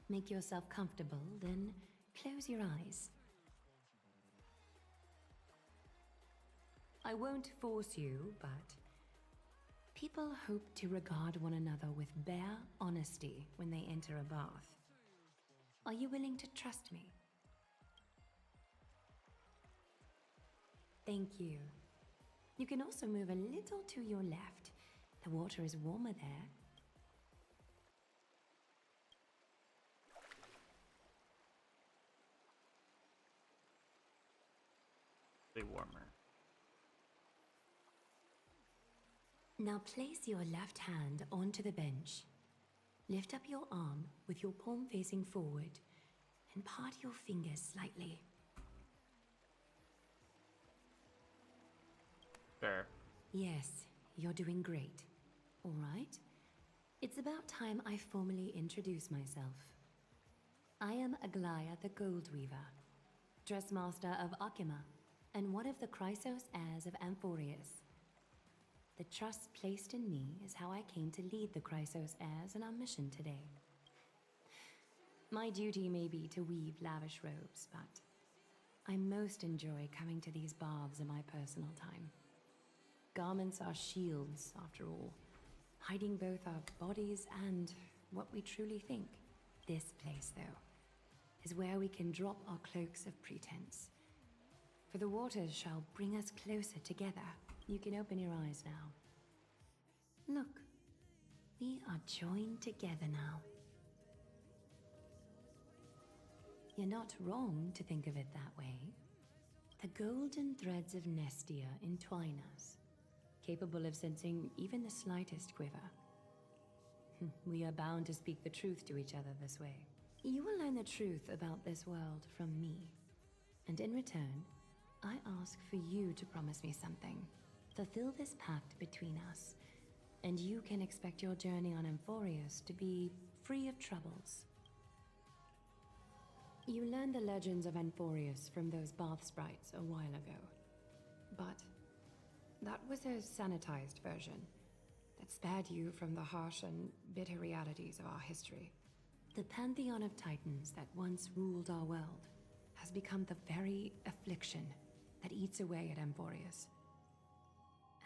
Make yourself comfortable, then close your eyes. I won't force you, but people hope to regard one another with bare honesty when they enter a bath. Are you willing to trust me? Thank you. You can also move a little to your left. The water is warmer there.
Warmer.
Now place your left hand onto the bench. Lift up your arm with your palm facing forward and part your fingers slightly.
Sure.
Yes, you're doing great. All right. It's about time I formally introduce myself. I am Aglaya the Gold Weaver, Dressmaster of Akima, and one of the Chrysos heirs of Amphorius. The trust placed in me is how I came to lead the Chrysos heirs in our mission today. My duty may be to weave lavish robes, but I most enjoy coming to these baths in my personal time. Garments are shields, after all, hiding both our bodies and what we truly think. This place, though, is where we can drop our cloaks of pretense. For the waters shall bring us closer together. You can open your eyes now. Look, we are joined together now. You're not wrong to think of it that way. The golden threads of Nestia entwine us, capable of sensing even the slightest quiver. We are bound to speak the truth to each other this way. You will learn the truth about this world from me. And in return, I ask for you to promise me something. Fulfill this pact between us, and you can expect your journey on Amphorius to be free of troubles. You learned the legends of Amphorius from those bath sprites a while ago. But that was a sanitized version. that spared you from the harsh and bitter realities of our history. The pantheon of titans that once ruled our world has become the very affliction that eats away at Amphorius.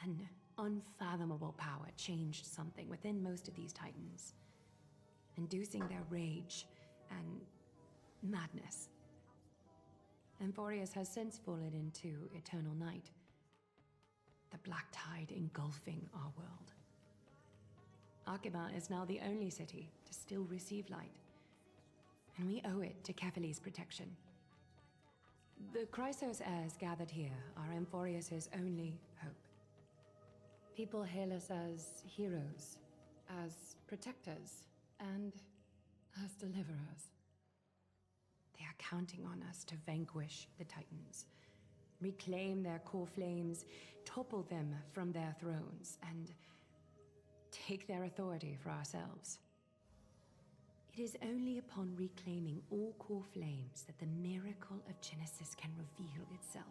An unfathomable power changed something within most of these titans, inducing their rage and madness. Amphorius has since fallen into eternal night, the black tide engulfing our world. Arkhima is now the only city to still receive light, and we owe it to Kefali's protection. The Chrysos heirs gathered here are Amphorius's only hope. People hail us as heroes, as protectors, and as deliverers. They are counting on us to vanquish the Titans, reclaim their core flames, topple them from their thrones, and take their authority for ourselves. It is only upon reclaiming all core flames that the miracle of Genesis can reveal itself,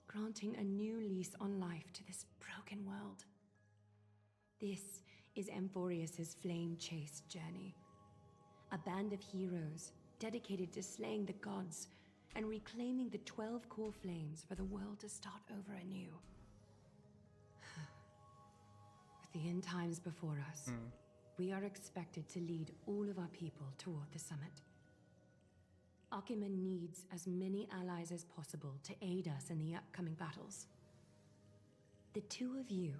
granting a new lease on life to this broken world. This is Amphorius's flame-chased journey. A band of heroes dedicated to slaying the gods and reclaiming the 12 core flames for the world to start over anew. With the end times before us, we are expected to lead all of our people toward the summit. Arkhima needs as many allies as possible to aid us in the upcoming battles. The two of you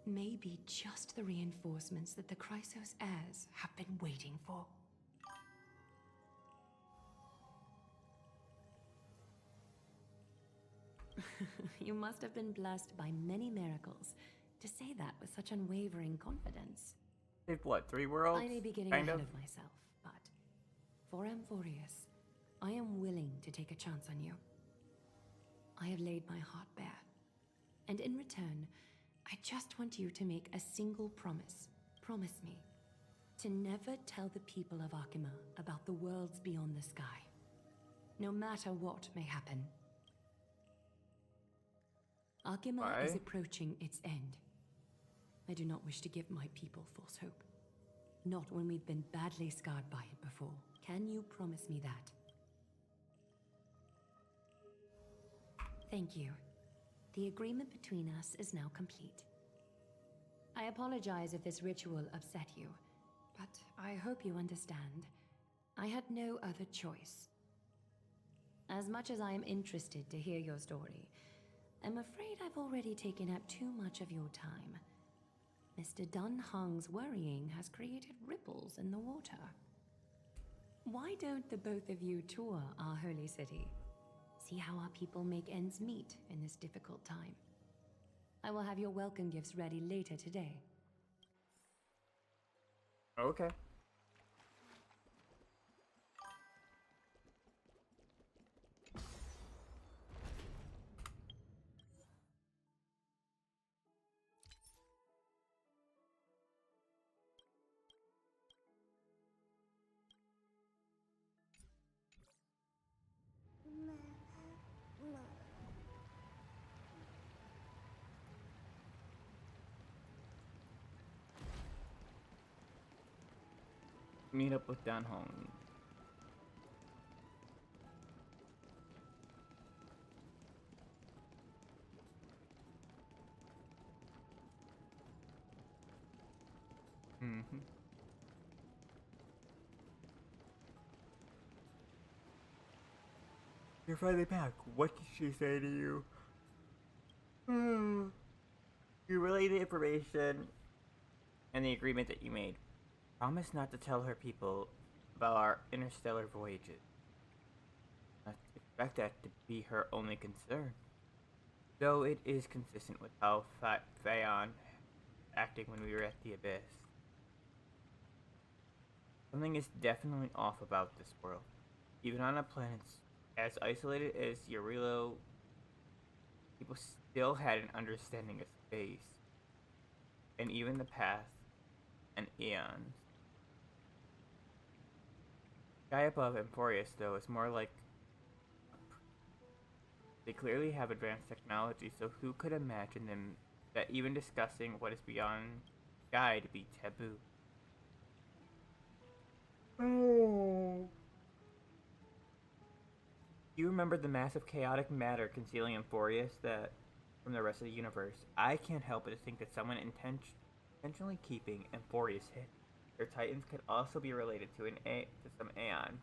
may be just the reinforcements that the Chrysos heirs have been waiting for. You must have been blessed by many miracles to say that with such unwavering confidence.
They've what, 3 worlds?
I may be getting ahead of myself, but for Amphorius, I am willing to take a chance on you. I have laid my heart bare, and in return, I just want you to make a single promise. Promise me to never tell the people of Arkhima about the worlds beyond the sky, no matter what may happen. Arkhima is approaching its end. I do not wish to give my people false hope. Not when we've been badly scarred by it before. Can you promise me that? Thank you. The agreement between us is now complete. I apologize if this ritual upset you, but I hope you understand. I had no other choice. As much as I am interested to hear your story, I'm afraid I've already taken up too much of your time. Mr. Dunhung's worrying has created ripples in the water. Why don't the both of you tour our holy city? See how our people make ends meet in this difficult time. I will have your welcome gifts ready later today.
Okay. Meet up with Danhong. You're finally back. What did she say to you? You relayed the information and the agreement that you made. Promise not to tell her people about our interstellar voyages. I expect that to be her only concern. Though it is consistent with how Phaon acting when we were at the Abyss. Something is definitely off about this world. Even on a planet as isolated as Eurilo, people still had an understanding of space. And even the past and eons. Sky above Amphorius, though, is more like... They clearly have advanced technology, so who could imagine them that even discussing what is beyond sky to be taboo. Oh. Do you remember the massive chaotic matter concealing Emphorius that from the rest of the universe? I can't help but to think that someone intentionally keeping Emphorius hidden. Their titans could also be related to some Aeon.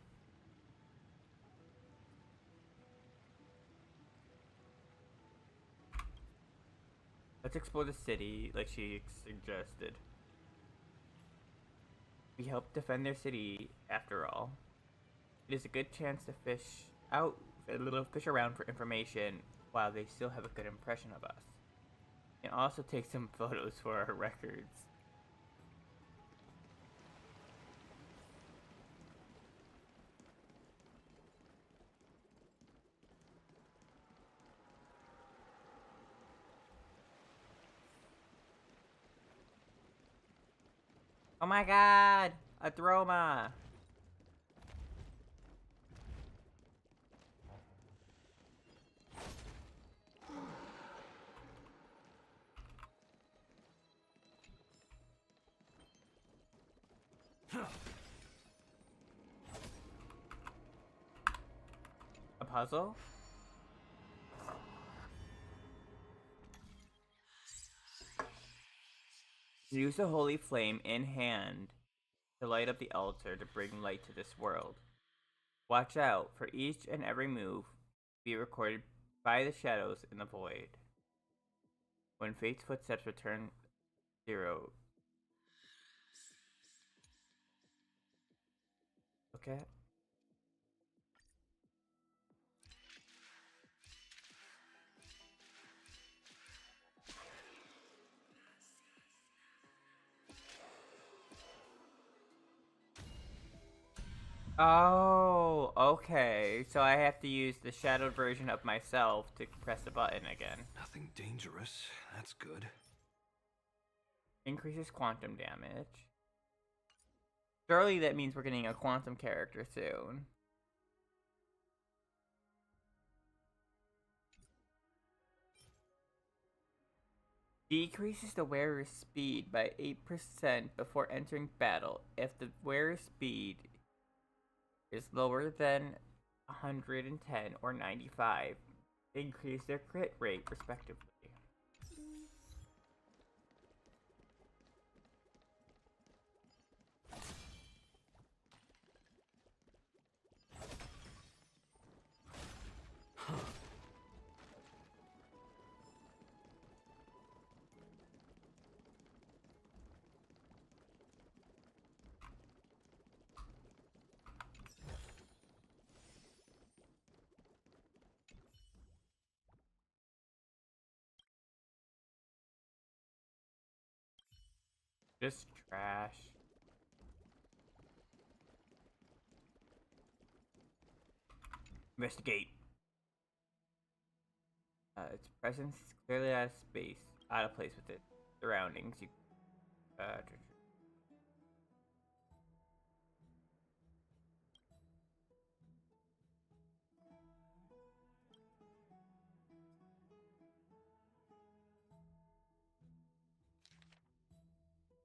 Let's explore the city like she suggested. We help defend their city after all. It is a good chance to fish around for information while they still have a good impression of us. And also take some photos for our records. Oh my god! A Throma! A puzzle? Use the holy flame in hand to light up the altar to bring light to this world. Watch out, for each and every move be recorded by the shadows in the void. When fate's footsteps return zero. Okay. Oh, okay. So I have to use the shadowed version of myself to press the button again.
Nothing dangerous. That's good.
Increases quantum damage. Surely that means we're getting a quantum character soon. Decreases the wearer's speed by 8% before entering battle if the wearer's speed is lower than 110 or 95. Increase their crit rate respectively. Just trash. Investigate. Its presence is clearly out of space, out of place with its surroundings.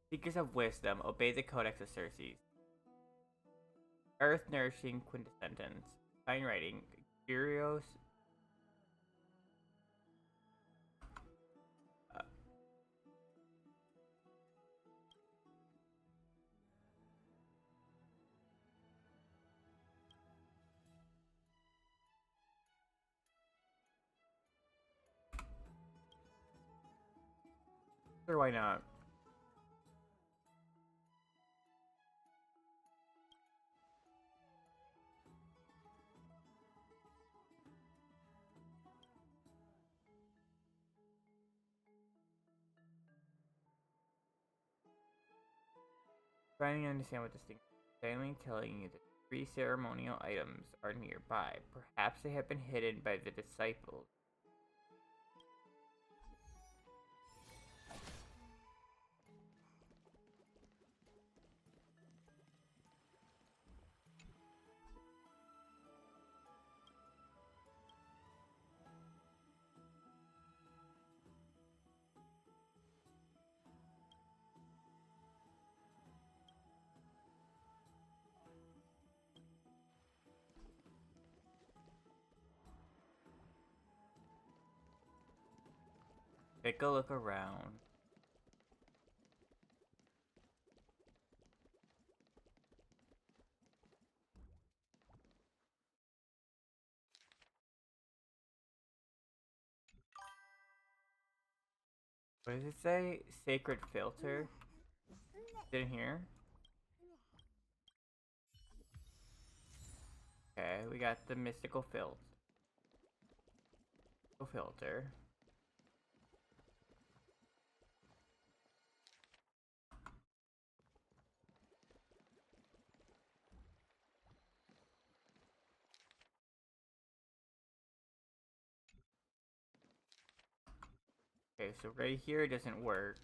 Seekers of wisdom, obey the Codex of Circes. Earth nourishing quintessence. Fine writing. Curios. Sure, why not? Trying to understand what this thing is silently telling you that 3 ceremonial items are nearby. Perhaps they have been hidden by the disciples. Take a look around. What does it say? Sacred filter? Is it in here? Okay, we got the mystical filter. Okay, so right here doesn't work.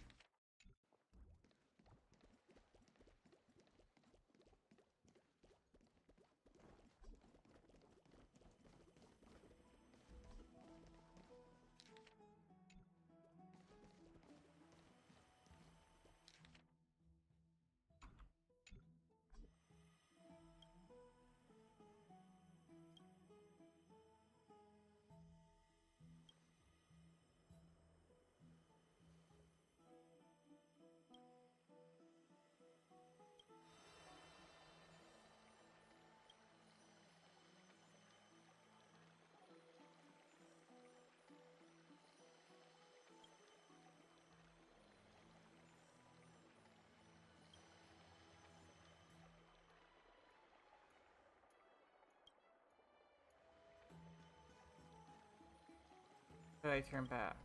How do I turn back?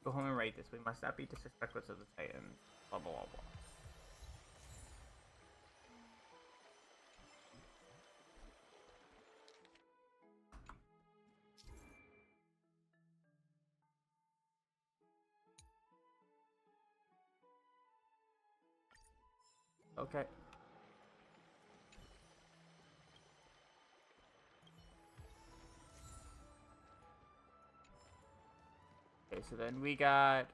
Go home and write this. We must not be disrespectful to the Titans. Blah blah blah blah. Okay. Okay, so then we got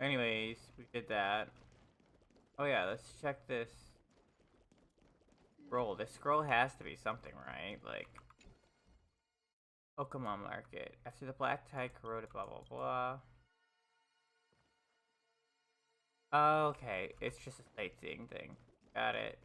anyways, we did that. Oh yeah, let's check this scroll. This scroll has to be something, right? Like Pokemon Market. After the black tide corroded, blah blah blah. Okay, it's just a sightseeing thing. Got it.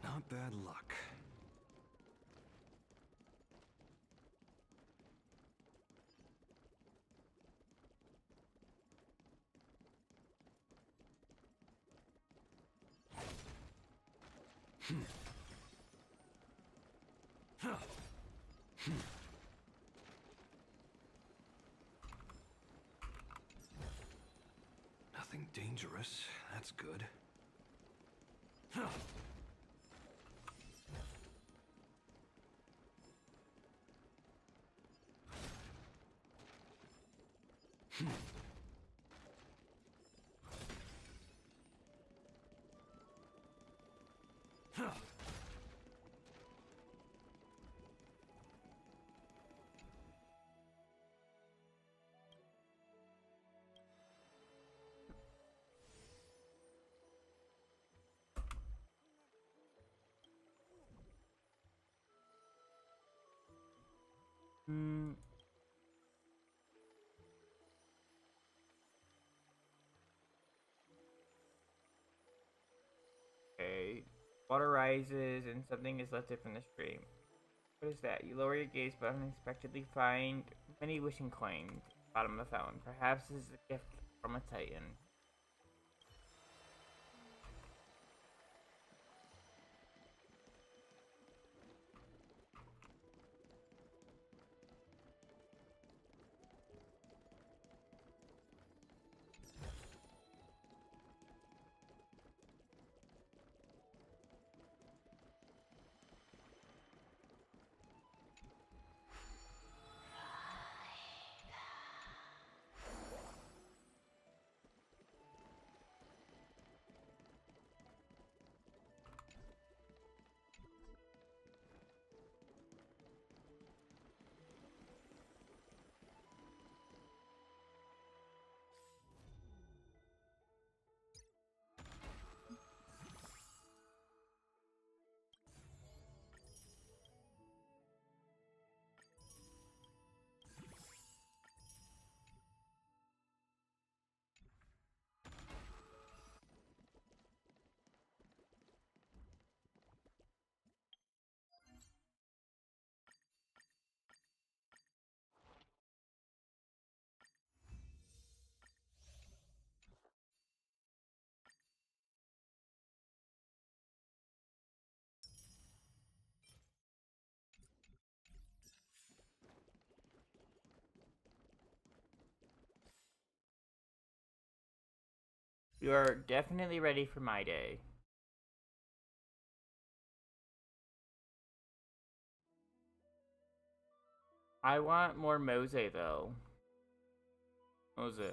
Not bad luck. Nothing dangerous. That's good.
Hmm. Okay. Water rises and something is lifted from the stream. What is that? You lower your gaze but unexpectedly find many wishing coins. Bottom of the fountain. Perhaps this is a gift from a titan. You are definitely ready for my day. I want more Mose though. Mose.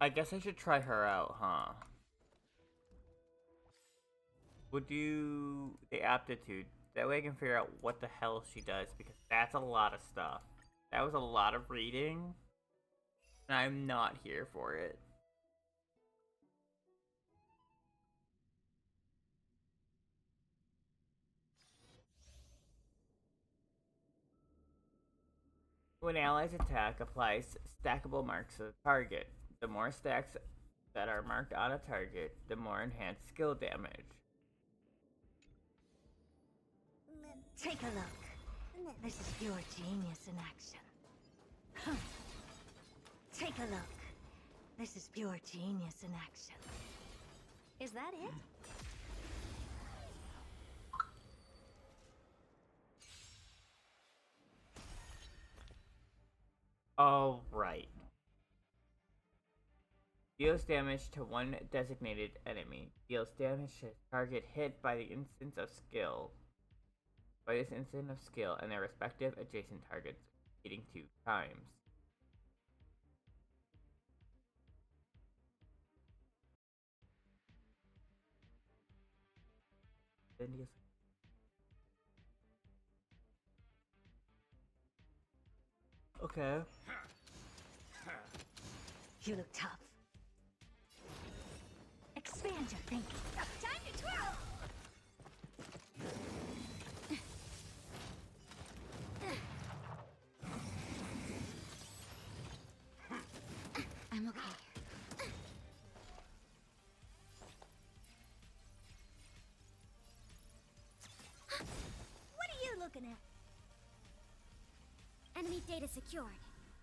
I guess I should try her out, huh? We'll do the aptitude. That way I can figure out what the hell she does, because that's a lot of stuff. That was a lot of reading, and I'm not here for it. When allies attack, applies stackable marks to the target. The more stacks that are marked on a target, the more enhanced skill damage.
Take a look. This is pure genius in action. Take a look. This is pure genius in action. Is that it?
Alright. Deals damage to one designated enemy. Deals damage to target hit by the instance of skill. By this instant of skill and their respective adjacent targets, hitting 2 times. Then deals. Okay.
You look tough. Expand your thinking. Time to twirl! I'm okay.
What are you looking at? Enemy data secured.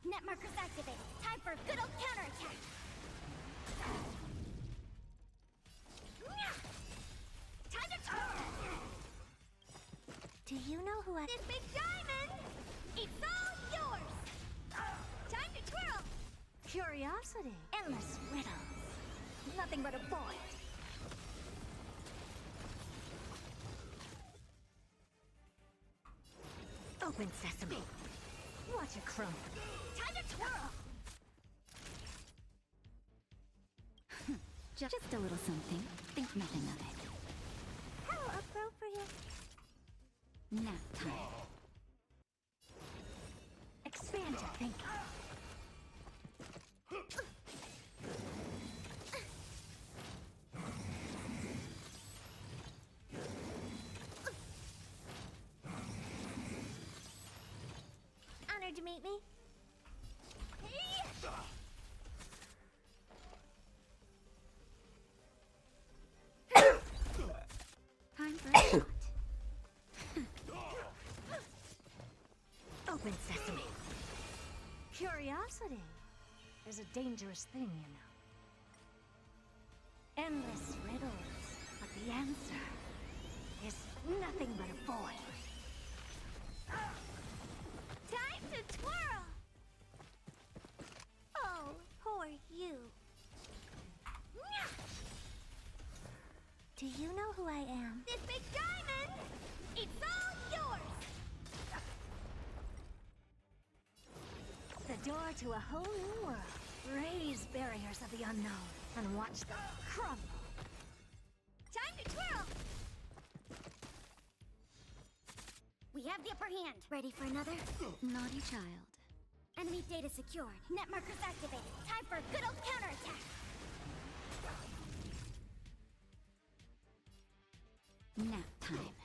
Net markers activated. Time for a good old counterattack. Time to turn. Do you know who I... This big diamond! It's all yours! Time to twirl!
Curiosity. Endless riddles. Nothing but a void. Open sesame. Watch it crumble.
Time to twirl!
Just a little something. Think nothing of it.
How appropriate.
Nap time.
Expand your thinking. Honored to meet me.
Time for a shot.
Open sesame. Curiosity is a dangerous thing, you know. Endless riddles, but the answer is nothing but a void. Time to twirl! Oh, poor you. Do you know who I am? This big diamond! It's all yours! The door to a whole new world. Raise barriers of the unknown and watch them crumble. Time to twirl! We have the upper hand. Ready for another?
Naughty child.
Enemy data secured. Net markers activated. Time for a good old counterattack.
Nap time.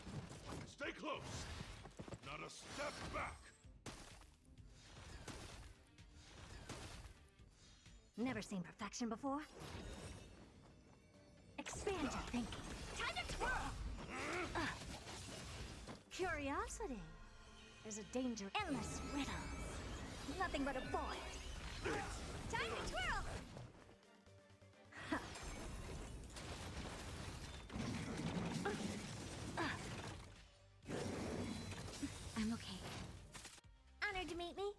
Stay close. Not a step back.
Never seen perfection before? Expand your thinking. Time to twirl! Curiosity is a danger. Endless riddles. Nothing but a void. Time to twirl!
I'm okay.
Honored to meet me.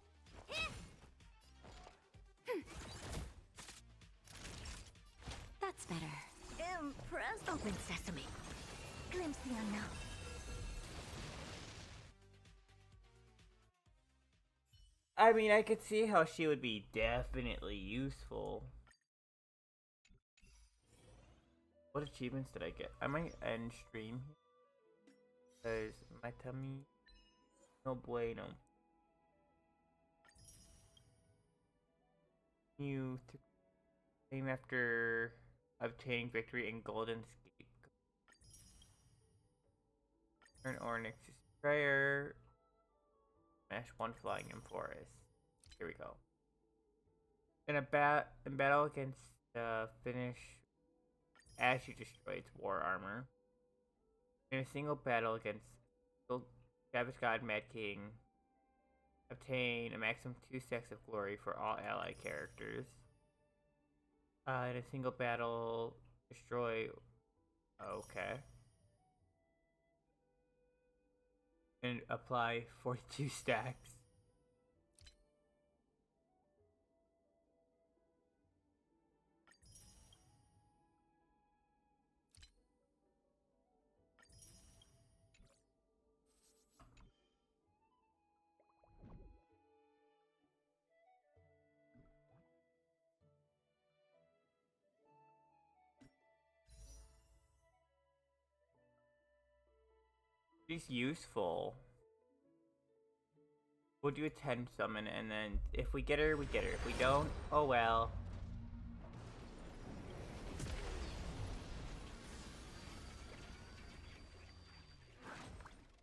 That's better.
Impressed. Open sesame. Glimpse the unknown.
I mean, I could see how she would be definitely useful. What achievements did I get? I might end stream because my tummy no bueno. You to aim after obtaining victory in Golden Skate. Turn Onyx's prayer. Smash one flying in forest. Here we go. In battle against Finnish, Ash, you destroy its war armor. In a single battle against Savage God Mad King, obtain a maximum 2 stacks of glory for all ally characters. In a single battle, destroy. Okay. And apply 42 stacks. She's useful. We'll do a 10 summon, and then if we get her, we get her. If we don't, oh well.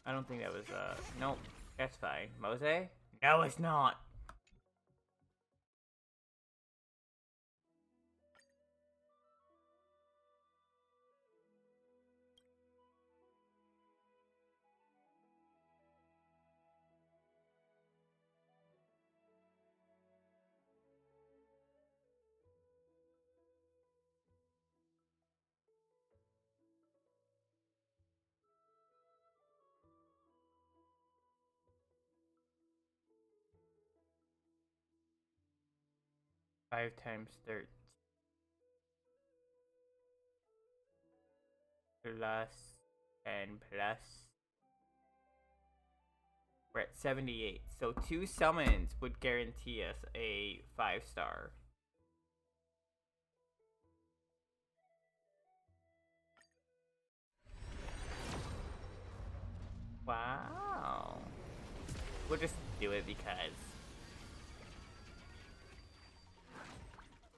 I don't think that was, nope. That's fine. Mose? No, it's not. Five times 13. Plus 10 plus. We're at 78. So 2 summons would guarantee us a 5-star. Wow. We'll just do it because.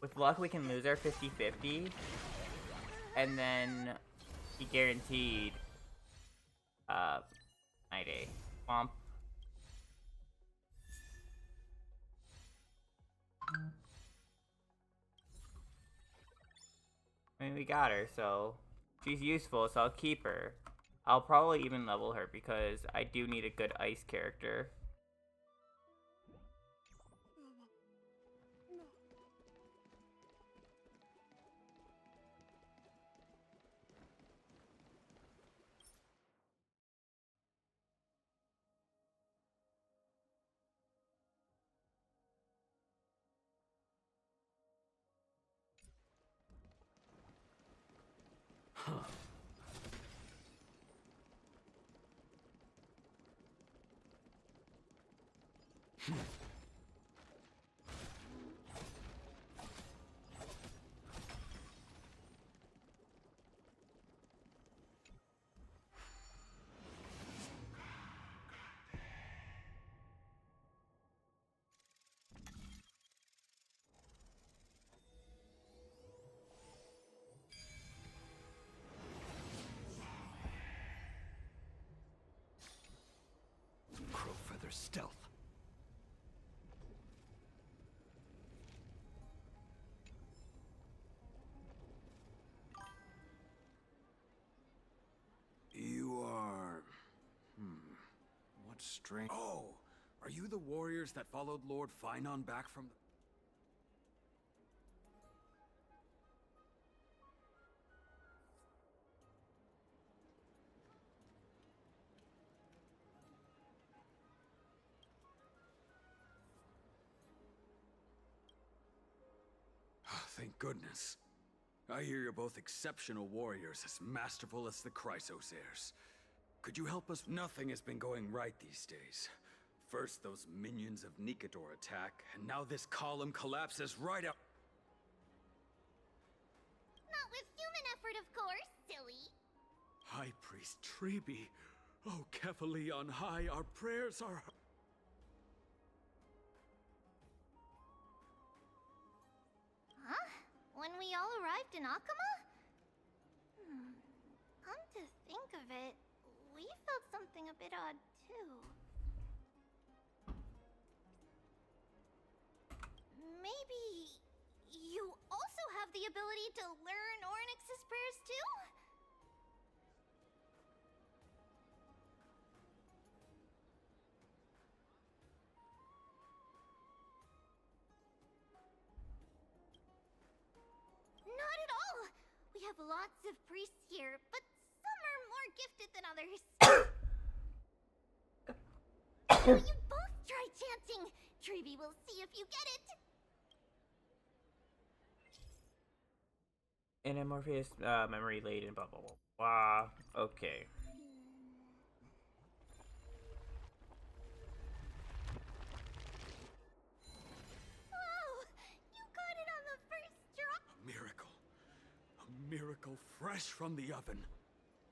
With luck, we can lose our 50-50. And then he guaranteed 90. Womp. I mean, we got her, so she's useful, so I'll keep her. I'll probably even level her because I do need a good ice character.
Crowfeather stealth.
You are... What strange... Oh! Are you the warriors that followed Lord Finon back from the... Thank goodness. I hear you're both exceptional warriors, as masterful as the Chrysosairs. Could you help us? Nothing has been going right these days. First, those minions of Nicator attack, and now this column collapses right out.
Not with human effort, of course, silly.
High Priest Trebe, oh, Kefali on high, our prayers are...
Huh? When we all arrived in Akama? Come to think of it, we felt something a bit odd, too. Maybe you also have the ability to learn Ornyx's prayers, too? Not at all! We have lots of priests here, but some are more gifted than others. You both try chanting! Trebe will see if you get it!
In a Morpheus memory laden, blah blah blah blah. Okay.
Wow! You got it on the first try!
A miracle. A miracle fresh from the oven.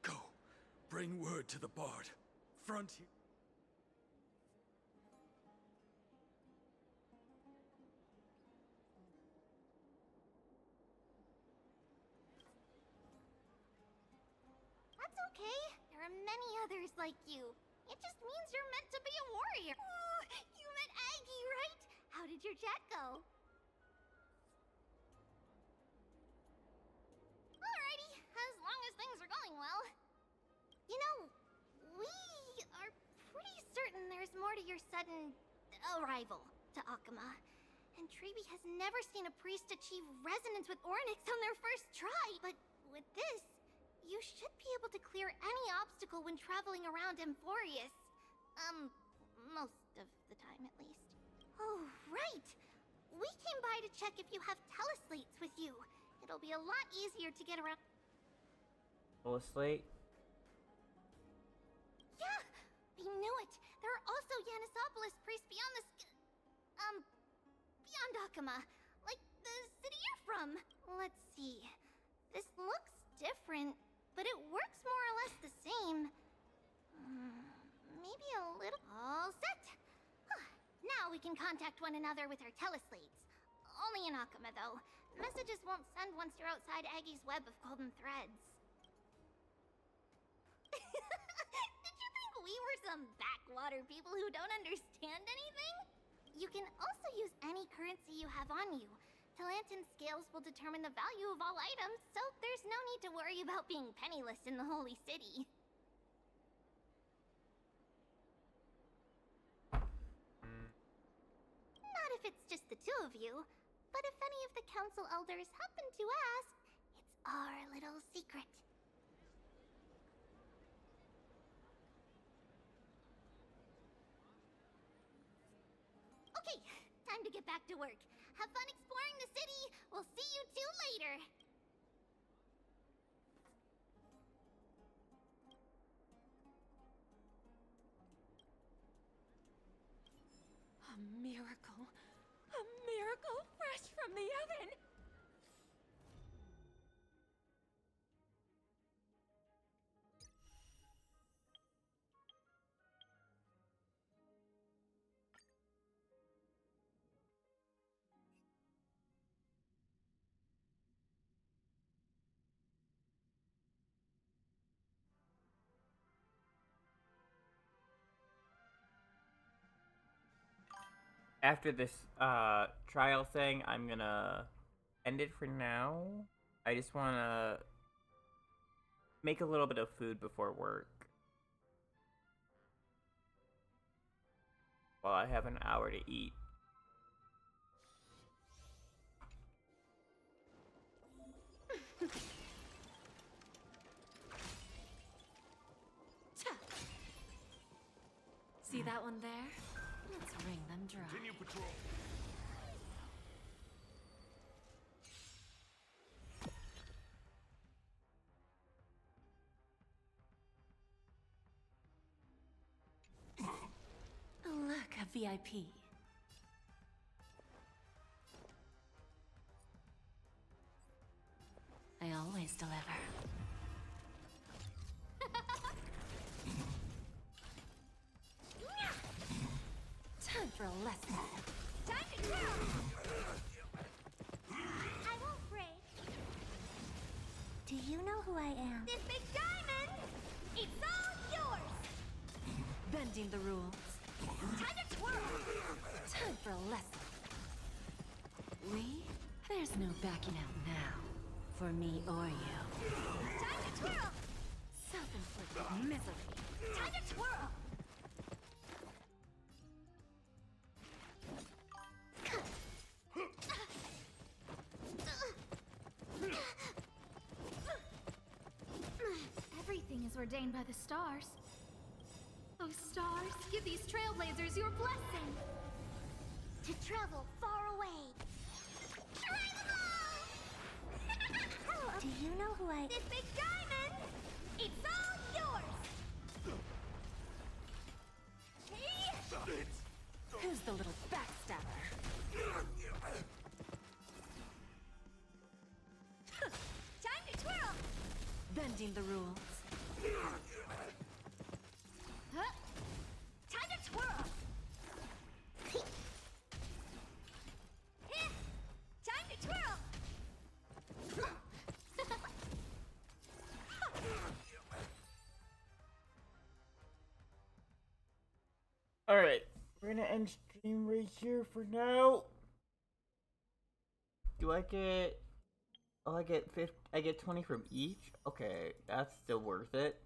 Go. Bring word to the bard. Frontier.
That's okay. There are many others like you. It just means you're meant to be a warrior. Ooh, you met Aggie, right? How did your chat go? Alrighty, as long as things are going well. You know, we are pretty certain there's more to your sudden arrival to Akama. And Trebe has never seen a priest achieve resonance with Ornyx on their first try. But with this, you should be able to clear any obstacle when traveling around Emphorius. Most of the time at least. Oh, right! We came by to check if you have teleslates with you. It'll be a lot easier to get around.
Teleslate?
Yeah! We knew it! There are also Yanisopolis priests beyond the beyond Akama. Like the city you're from. Let's see. This looks different, but it works more or less the same. we can contact one another with our teleslates. Only in Akama, though. Messages won't send once you're outside Aggie's web of golden threads. Did you think we were some backwater people who don't understand anything? You can also use any currency you have on you. Talantan scales will determine the value of all items, so there's no need to worry about being penniless in the Holy City. Not if it's just the two of you, but if any of the council elders happen to ask, it's our little secret. Okay, time to get back to work. Have fun exploring the city. We'll see you two later.
A miracle. A miracle fresh from the oven.
After this trial thing, I'm gonna end it for now. I just wanna make a little bit of food before work. While I have an hour to eat.
See that one there? Let's wring them dry.
Continue patrol.
Look, a VIP. I always deliver. Time for a lesson.
Time to go! I won't break.
Do you know who I am?
This big diamond! It's all yours!
Bending the rules.
Time to twirl!
Time for a lesson. We? There's no backing out now. For me or you.
Time to twirl!
Self-inflicted misery.
Time to twirl!
Everything is ordained by the stars. Those stars give these trailblazers your blessing.
To travel far away. Try them all!
Do you know who I...
This big diamond! It's all yours!
Who's the little backstabber?
Time to twirl!
Bending the rules.
Huh? Time to twirl! Time to twirl!
Alright, we're gonna end stream right here for now. Do I get... Oh, I get 50, I get 20 from each? Okay, that's still worth it.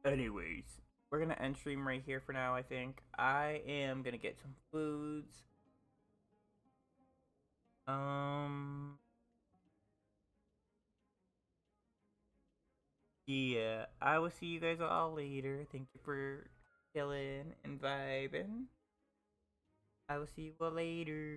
Anyways, we're gonna end stream right here for now, I think. I am gonna get some foods. Yeah, I will see you guys all later. Thank you for chilling and vibing. I will see you all later.